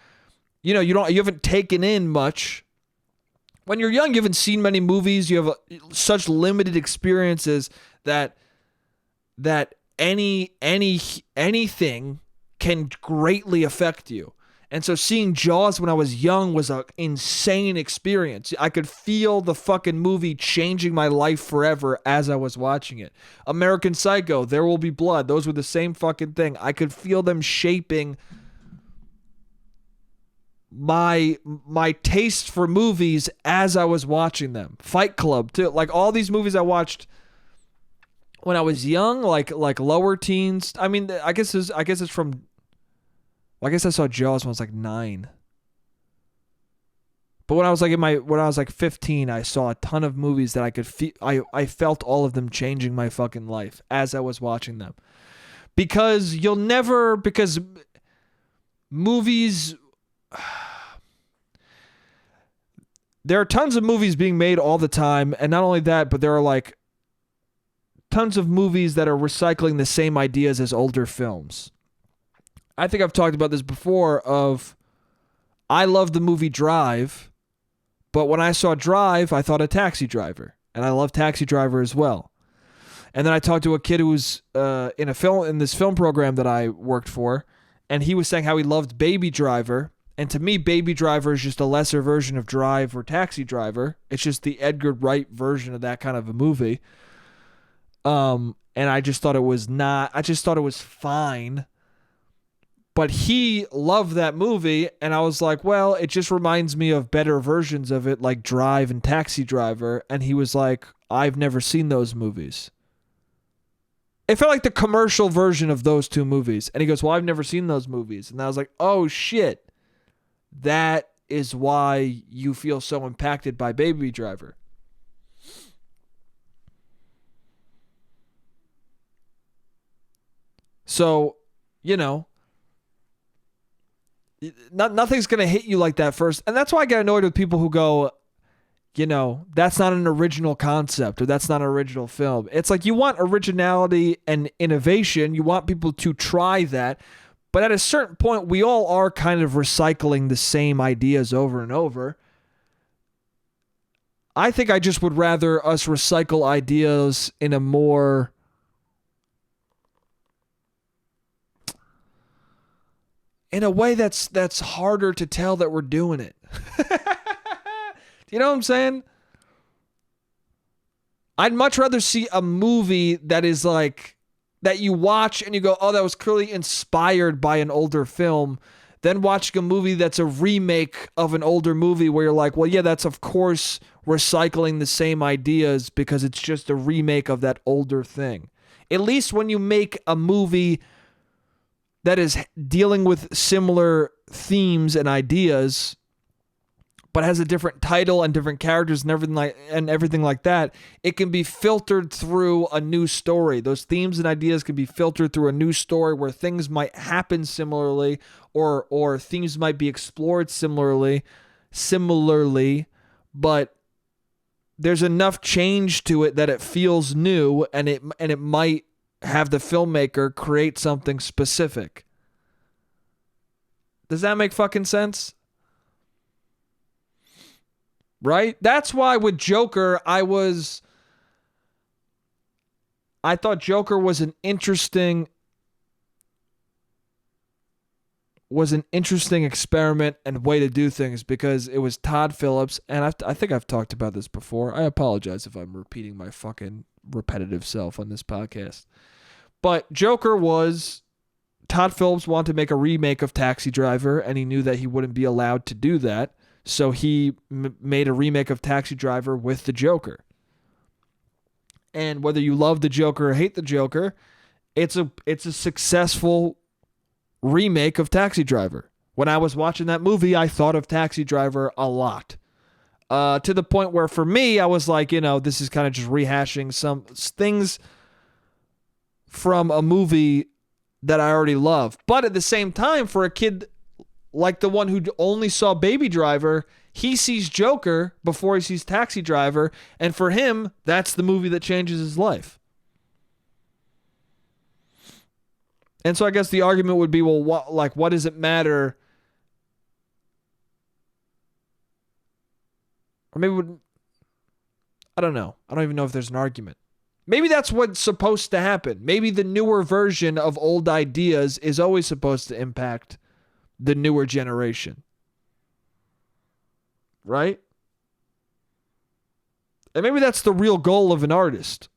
[SPEAKER 1] you know, you haven't taken in much. When you're young, you haven't seen many movies. You have such limited experiences that anything can greatly affect you. And so seeing Jaws when I was young was an insane experience. I could feel the fucking movie changing my life forever as I was watching it. American Psycho, There Will Be Blood, those were the same fucking thing. I could feel them shaping my taste for movies as I was watching them. Fight Club too. Like, all these movies I watched when I was young, like lower teens. I mean, I guess it's from, well, I guess I saw Jaws when I was like 9. But when I was like 15, I saw a ton of movies that I could feel. I felt all of them changing my fucking life as I was watching them. Because movies, there are tons of movies being made all the time, and not only that, but there are like tons of movies that are recycling the same ideas as older films. I think I've talked about this before I love the movie Drive, but when I saw Drive, I thought of Taxi Driver, and I love Taxi Driver as well. And then I talked to a kid who was in this film program that I worked for, and he was saying how he loved Baby Driver, And to me, Baby Driver is just a lesser version of Drive or Taxi Driver. It's just the Edgar Wright version of that kind of a movie. And I just thought it was fine. But he loved that movie, and I was like, well, it just reminds me of better versions of it, like Drive and Taxi Driver. And he was like, I've never seen those movies. It felt like the commercial version of those two movies. And he goes, well, I've never seen those movies. And I was like, oh, shit. That is why you feel so impacted by Baby Driver. So, nothing's going to hit you like that first. And that's why I get annoyed with people who go, that's not an original concept or that's not an original film. It's like you want originality and innovation. You want people to try that. But at a certain point, we all are kind of recycling the same ideas over and over. I think I just would rather us recycle ideas in a more... in a way that's harder to tell that we're doing it. You know what I'm saying? I'd much rather see a movie that is like, that you watch and you go, oh, that was clearly inspired by an older film, than watching a movie that's a remake of an older movie where you're like, well, yeah, that's of course recycling the same ideas because it's just a remake of that older thing. At least when you make a movie that is dealing with similar themes and ideas, but has a different title and different characters and everything like that, it can be filtered through a new story. Those themes and ideas can be filtered through a new story where things might happen similarly, or themes might be explored similarly, but there's enough change to it that it feels new, and it might have the filmmaker create something specific. Does that make fucking sense? Right? That's why with Joker, I thought Joker was an interesting experiment and way to do things, because it was Todd Phillips, and I think I've talked about this before. I apologize if I'm repeating my fucking repetitive self on this podcast. But Joker was... Todd Phillips wanted to make a remake of Taxi Driver, and he knew that he wouldn't be allowed to do that. So he made a remake of Taxi Driver with the Joker. And whether you love the Joker or hate the Joker, it's a successful remake of Taxi Driver. When I was watching that movie, I thought of Taxi Driver a lot. To the point where for me, I was like, this is kind of just rehashing some things from a movie that I already love. But at the same time, for a kid like the one who only saw Baby Driver, he sees Joker before he sees Taxi Driver, and for him, that's the movie that changes his life. And so I guess the argument would be, well, what does it matter? Or maybe I don't know. I don't even know if there's an argument. Maybe that's what's supposed to happen. Maybe the newer version of old ideas is always supposed to impact the newer generation. Right? And maybe that's the real goal of an artist,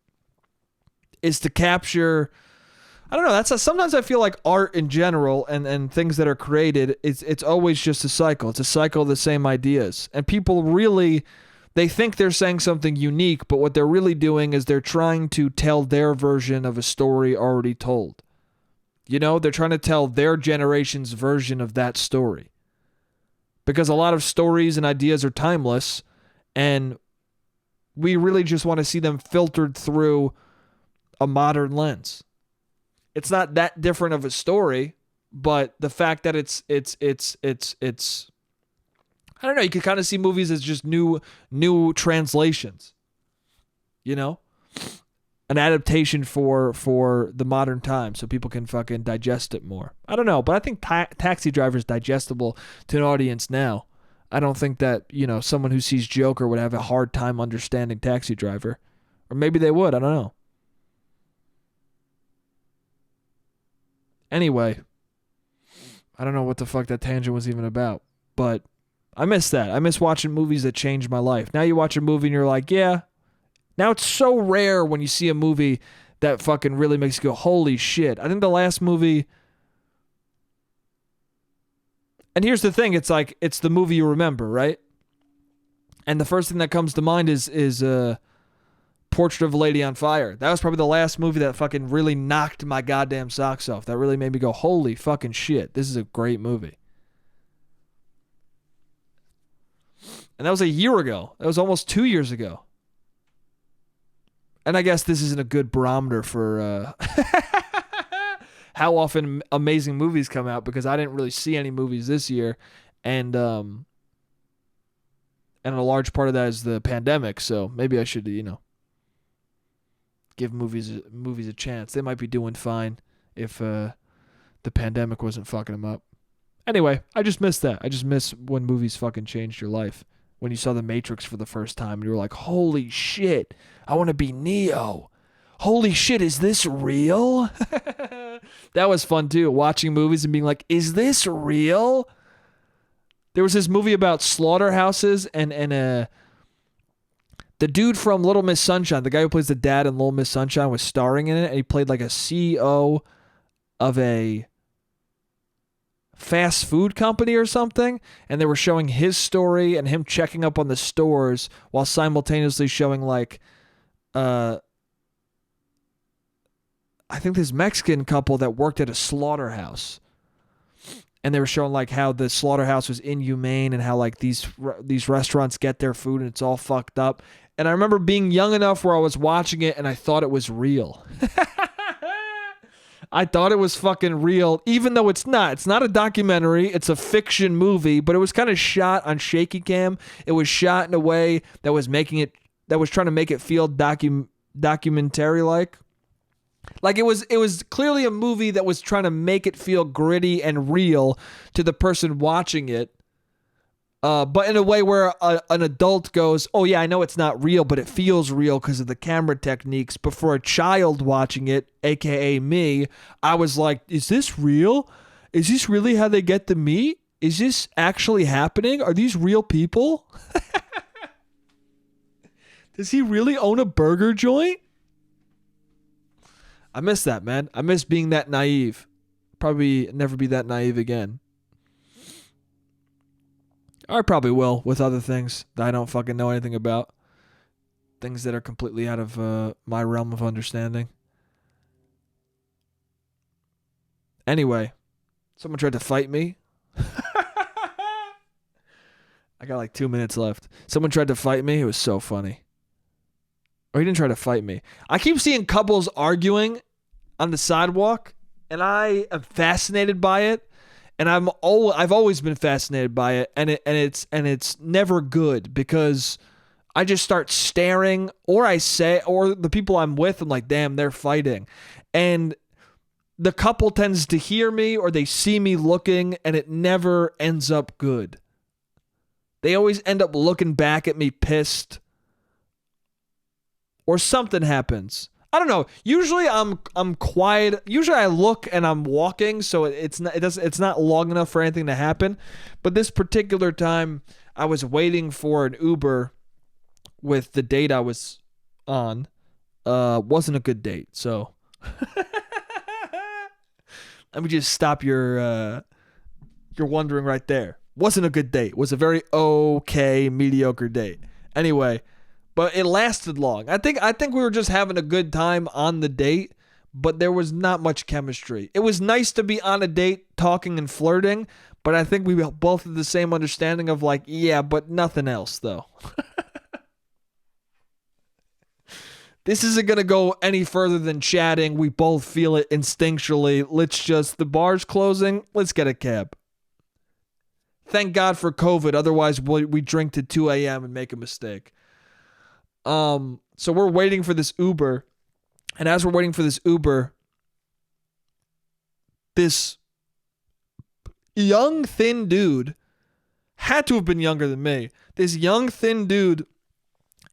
[SPEAKER 1] is to capture... I don't know. Sometimes I feel like art in general and things that are created, it's always just a cycle. It's a cycle of the same ideas. And people really... they think they're saying something unique, but what they're really doing is they're trying to tell their version of a story already told. They're trying to tell their generation's version of that story. Because a lot of stories and ideas are timeless, and we really just want to see them filtered through a modern lens. It's not that different of a story, but the fact that it's I don't know, you can kind of see movies as just new translations. An adaptation for the modern time so people can fucking digest it more. I don't know, but I think Taxi Driver is digestible to an audience now. I don't think that, someone who sees Joker would have a hard time understanding Taxi Driver. Or maybe they would, I don't know. Anyway, I don't know what the fuck that tangent was even about, but I miss that. I miss watching movies that changed my life. Now you watch a movie and you're like, yeah. Now it's so rare when you see a movie that fucking really makes you go, holy shit. I think the last movie... And here's the thing, it's like, it's the movie you remember, right? And the first thing that comes to mind is Portrait of a Lady on Fire. That was probably the last movie that fucking really knocked my goddamn socks off. That really made me go, holy fucking shit, this is a great movie. And that was a year ago. That was almost 2 years ago. And I guess this isn't a good barometer for how often amazing movies come out, because I didn't really see any movies this year. And a large part of that is the pandemic. So maybe I should, give movies a chance. They might be doing fine if the pandemic wasn't fucking them up. Anyway, I just miss that. I just miss when movies fucking changed your life. When you saw The Matrix for the first time, and you were like, holy shit, I want to be Neo. Holy shit, is this real? That was fun too, watching movies and being like, is this real? There was this movie about slaughterhouses, and the dude from Little Miss Sunshine, the guy who plays the dad in Little Miss Sunshine, was starring in it, and he played like a CEO of a fast food company or something, and they were showing his story and him checking up on the stores while simultaneously showing like I think this Mexican couple that worked at a slaughterhouse, and they were showing like how the slaughterhouse was inhumane and how like these restaurants get their food and it's all fucked up. And I remember being young enough where I was watching it and I thought it was real. I thought it was fucking real, even though it's not. It's not a documentary. It's a fiction movie, but it was kind of shot on shaky cam. It was shot in a way that was trying to make it feel documentary-like. Like it was clearly a movie that was trying to make it feel gritty and real to the person watching it. But in a way where an adult goes, oh yeah, I know it's not real, but it feels real because of the camera techniques. But for a child watching it, aka me, I was like, is this real? Is this really how they get the meat? Is this actually happening? Are these real people? Does he really own a burger joint? I miss that, man. I miss being that naive. Probably never be that naive again. I probably will with other things that I don't fucking know anything about. Things that are completely out of my realm of understanding. Anyway, someone tried to fight me. I got like 2 minutes left. Someone tried to fight me. It was so funny. Or he didn't try to fight me. I keep seeing couples arguing on the sidewalk, and I am fascinated by it. And I've always been fascinated by it, and it's never good, because I just start staring, or the people I'm with, I'm like, damn, they're fighting, and the couple tends to hear me or they see me looking, and it never ends up good. They always end up looking back at me pissed, or something happens. I don't know. Usually I'm quiet. Usually I look and I'm walking, so it's not long enough for anything to happen. But this particular time, I was waiting for an Uber with the date I was on. Wasn't a good date, so let me just stop your wondering right there. Wasn't a good date. Was a very okay, mediocre date. Anyway. But it lasted long. I think we were just having a good time on the date, but there was not much chemistry. It was nice to be on a date, talking and flirting, but I think we both had the same understanding of like, yeah, but nothing else though. This isn't going to go any further than chatting. We both feel it instinctually. The bar's closing. Let's get a cab. Thank God for COVID. Otherwise, we drink to 2 a.m. and make a mistake. So we're waiting for this Uber, and as we're waiting for this Uber, this young, thin dude, had to have been younger than me. This young, thin dude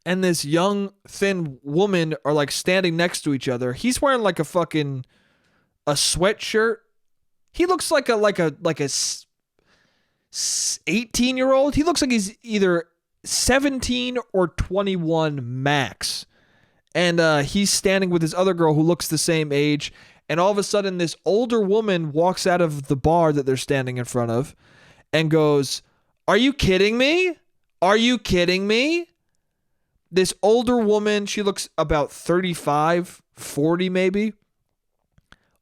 [SPEAKER 1] and this young, thin woman are like standing next to each other. He's wearing like a sweatshirt, He looks like a 18-year-old. He looks like he's either 17 or 21 max. And he's standing with this other girl who looks the same age. And all of a sudden, this older woman walks out of the bar that they're standing in front of and goes, "Are you kidding me? Are you kidding me?" This older woman, she looks about 35, 40 maybe.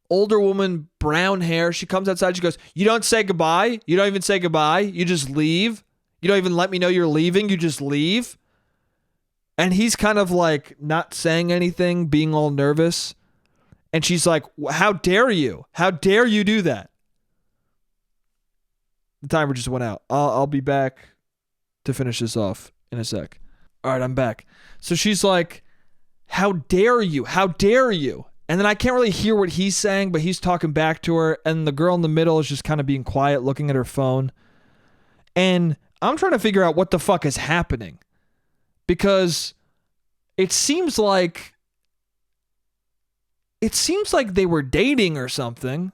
[SPEAKER 1] Older woman, brown hair. She comes outside. She goes, "You don't say goodbye. You don't even say goodbye. You just leave. You don't even let me know you're leaving. You just leave." And he's kind of like not saying anything, being all nervous. And she's like, "How dare you? How dare you do that?" The timer just went out. I'll be back to finish this off in a sec. All right, I'm back. So she's like, "How dare you? How dare you?" And then I can't really hear what he's saying, but he's talking back to her. And the girl in the middle is just kind of being quiet, looking at her phone. And I'm trying to figure out what the fuck is happening. Because it seems like they were dating or something.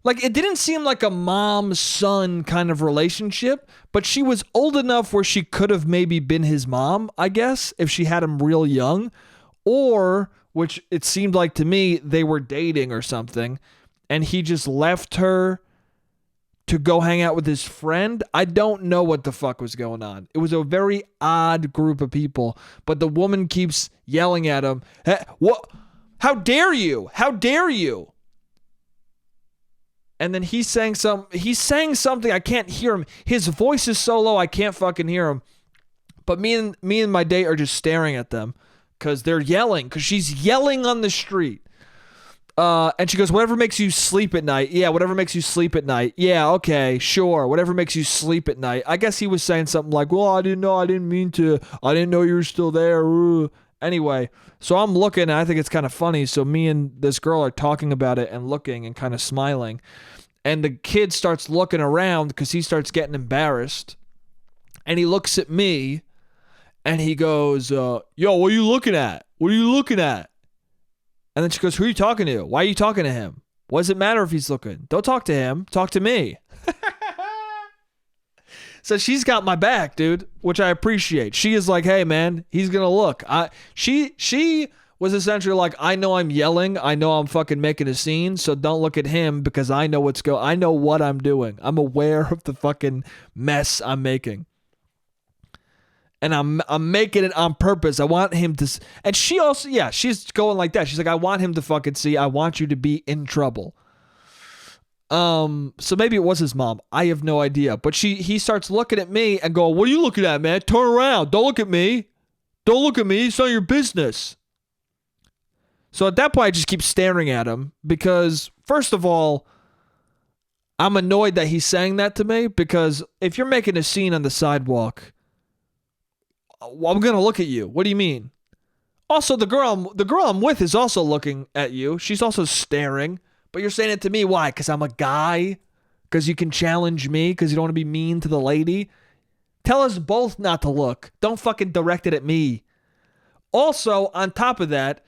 [SPEAKER 1] Like, it didn't seem like a mom-son kind of relationship, but she was old enough where she could have maybe been his mom, I guess, if she had him real young. Or, which it seemed like to me, they were dating or something, and he just left her to go hang out with his friend. I don't know what the fuck was going on. It was a very odd group of people, but the woman keeps yelling at him, "Hey, what? How dare you? How dare you?" And then he's saying something. I can't hear him. His voice is so low I can't fucking hear him. But me and my date are just staring at them because they're yelling. Because she's yelling on the street. And she goes, "Whatever makes you sleep at night." Yeah, whatever makes you sleep at night. Yeah, okay, sure. Whatever makes you sleep at night. I guess he was saying something like, "Well, I didn't know. I didn't mean to. I didn't know you were still there." Anyway, so I'm looking, and I think it's kind of funny. So me and this girl are talking about it and looking and kind of smiling. And the kid starts looking around because he starts getting embarrassed. And he looks at me, and he goes, "Yo, what are you looking at? What are you looking at?" And then she goes, "Who are you talking to? Why are you talking to him? What does it matter if he's looking? Don't talk to him. Talk to me." So she's got my back, dude, which I appreciate. She is like, "Hey, man, he's going to look." She was essentially like, "I know I'm yelling. I know I'm fucking making a scene, so don't look at him because I know I know what I'm doing. I'm aware of the fucking mess I'm making. And I'm making it on purpose. I want him to..." And she also, yeah, she's going like that. She's like, "I want him to fucking see. I want you to be in trouble." So maybe it was his mom. I have no idea. But he starts looking at me and going, "What are you looking at, man? Turn around. Don't look at me. Don't look at me. It's not your business." So at that point, I just keep staring at him because, first of all, I'm annoyed that he's saying that to me because if you're making a scene on the sidewalk, I'm going to look at you. What do you mean? Also, the girl I'm with is also looking at you. She's also staring. But you're saying it to me. Why? Because I'm a guy? Because you can challenge me? Because you don't want to be mean to the lady? Tell us both not to look. Don't fucking direct it at me. Also, on top of that,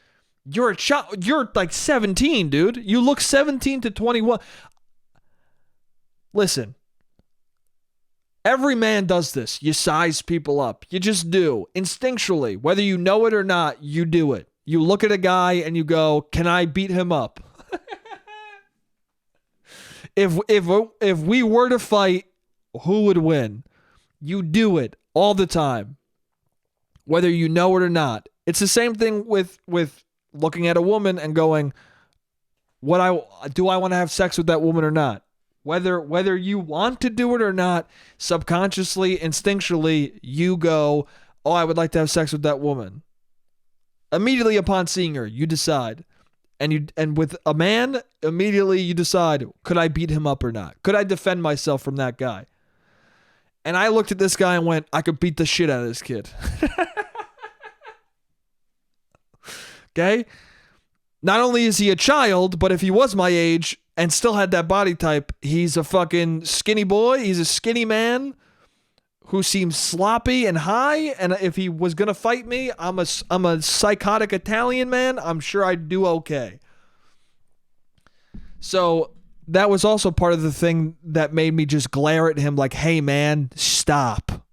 [SPEAKER 1] you're a child. You're like 17, dude. You look 17 to 21. Listen. Every man does this. You size people up. You just do. Instinctually. Whether you know it or not, you do it. You look at a guy and you go, "Can I beat him up?" If we were to fight, who would win? You do it all the time. Whether you know it or not. It's the same thing with looking at a woman and going, do I want to have sex with that woman or not? Whether you want to do it or not, subconsciously, instinctually, you go, "Oh, I would like to have sex with that woman." Immediately upon seeing her, you decide. And with a man, immediately you decide, could I beat him up or not? Could I defend myself from that guy? And I looked at this guy and went, I could beat the shit out of this kid. Okay? Not only is he a child, but if he was my age and still had that body type, he's a fucking skinny boy. He's a skinny man who seems sloppy and high. And if he was going to fight me, I'm a psychotic Italian man. I'm sure I'd do okay. So that was also part of the thing that made me just glare at him like, hey man, stop.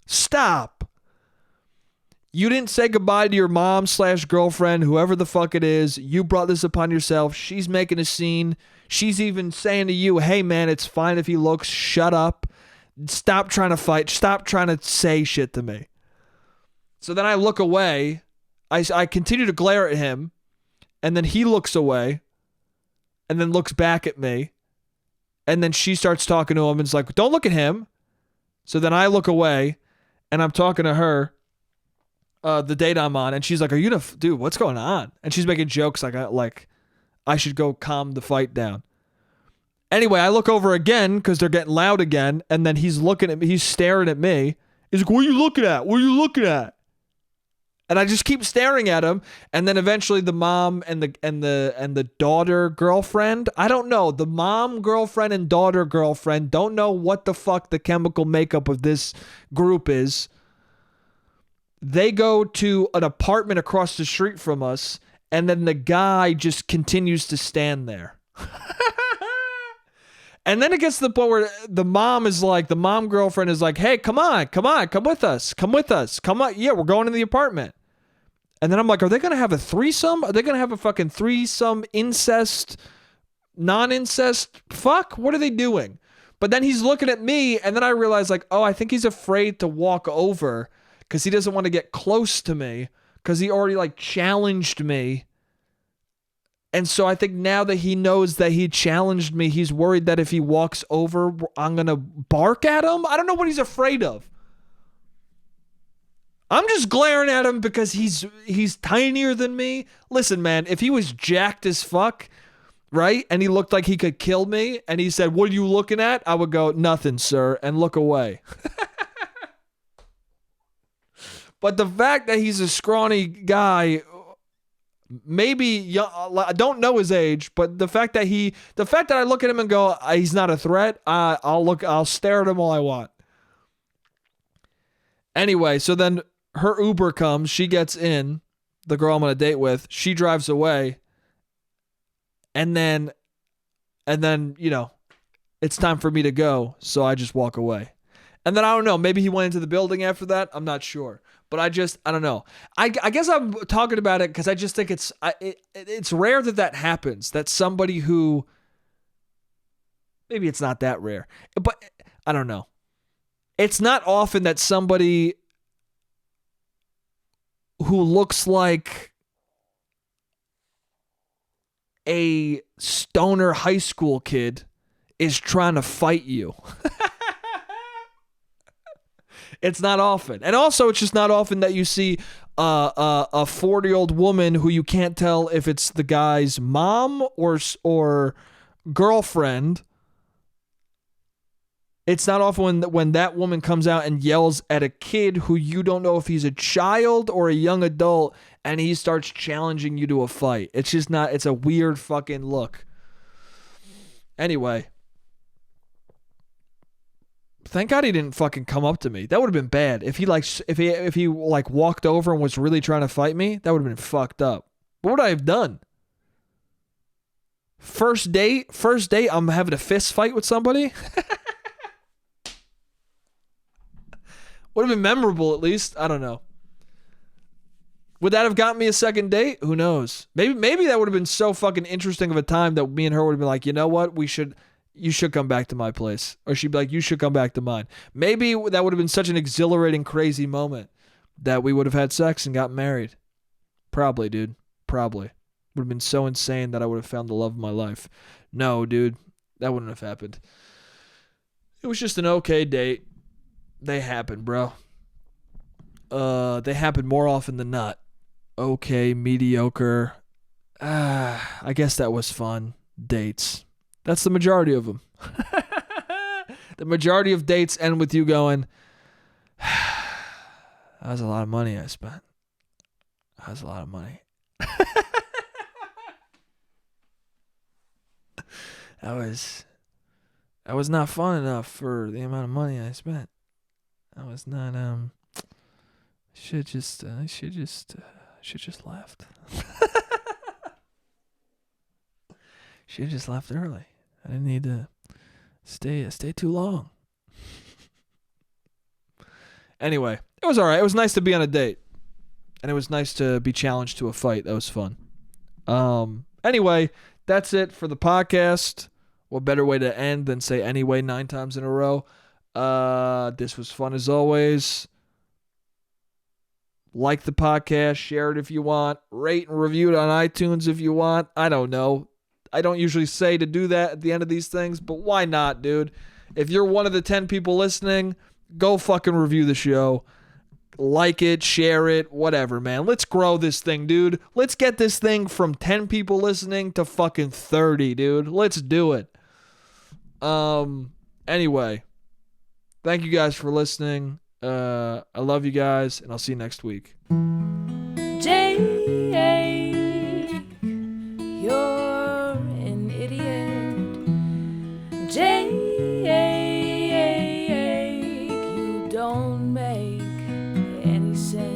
[SPEAKER 1] You didn't say goodbye to your mom/girlfriend, whoever the fuck it is. You brought this upon yourself. She's making a scene. She's even saying to you, hey man, it's fine if he looks. Shut up. Stop trying to fight. Stop trying to say shit to me. So then I look away. I continue to glare at him. And then he looks away. And then looks back at me. And then she starts talking to him and is like, don't look at him. So then I look away. And I'm talking to her. The date I'm on, and she's like, are you dude, what's going on? And she's making jokes like I should go calm the fight down. Anyway, I look over again because they're getting loud again, and then he's looking at me, he's staring at me. He's like, what are you looking at? And I just keep staring at him, and then eventually the mom and the daughter girlfriend, I don't know, the mom girlfriend and daughter girlfriend, don't know what the fuck the chemical makeup of this group is. They go to an apartment across the street from us, and then the guy just continues to stand there. And then it gets to the point where the mom girlfriend is like, hey, come on, come with us. Come on. Yeah, we're going to the apartment. And then I'm like, are they going to have a threesome? Are they going to have a fucking threesome, incest, non-incest? Fuck, what are they doing? But then he's looking at me, and then I realize like, oh, I think he's afraid to walk over because he doesn't want to get close to me because he already like challenged me. And so I think now that he knows that he challenged me, he's worried that if he walks over, I'm going to bark at him. I don't know what he's afraid of. I'm just glaring at him because he's tinier than me. Listen, man, if he was jacked as fuck, right, and he looked like he could kill me, and he said, what are you looking at? I would go, nothing, sir, and look away. But the fact that he's a scrawny guy, maybe young, I don't know his age, but the fact that I look at him and go, he's not a threat. I'll stare at him all I want. Anyway, so then her Uber comes, she gets in, the girl I'm on a date with, she drives away, and then, you know, it's time for me to go, so I just walk away. And then I don't know, maybe he went into the building after that, I'm not sure. But I don't know. I guess I'm talking about it because I just think it's rare that happens, that somebody who, maybe it's not that rare, but I don't know. It's not often that somebody who looks like a stoner high school kid is trying to fight you. It's not often. And also, it's just not often that you see a 40-year-old woman who you can't tell if it's the guy's mom or girlfriend. It's not often when that woman comes out and yells at a kid who you don't know if he's a child or a young adult, and he starts challenging you to a fight. It's just not, it's a weird fucking look. Anyway. Thank God he didn't fucking come up to me. That would have been bad. If he walked over and was really trying to fight me, that would have been fucked up. What would I have done? First date, I'm having a fist fight with somebody? Would have been memorable at least. I don't know. Would that have gotten me a second date? Who knows? Maybe that would have been so fucking interesting of a time that me and her would have been like, you know what? You should come back to my place. Or she'd be like, you should come back to mine. Maybe that would have been such an exhilarating, crazy moment that we would have had sex and got married. Probably, dude. Probably. Would have been so insane that I would have found the love of my life. No, dude. That wouldn't have happened. It was just an okay date. They happen, bro. They happen more often than not. Okay, mediocre. I guess that was fun. Dates. That's the majority of them. The majority of dates end with you going, that was a lot of money I spent. That was a lot of money. That was not fun enough for the amount of money I spent. That was not, should just left. Should just left early. I didn't need to stay too long. Anyway, it was all right. It was nice to be on a date. And it was nice to be challenged to a fight. That was fun. Anyway, that's it for the podcast. What better way to end than say anyway 9 times in a row? This was fun as always. Like the podcast, share it if you want, rate and review it on iTunes if you want. I don't know. I don't usually say to do that at the end of these things, but why not, dude? If you're one of the 10 people listening, go fucking review the show. Like it, share it, whatever, man. Let's grow this thing, dude. Let's get this thing from 10 people listening to fucking 30, dude. Let's do it. Anyway, thank you guys for listening. I love you guys, and I'll see you next week.
[SPEAKER 2] Jake, you're an idiot. Jake, you don't make any sense.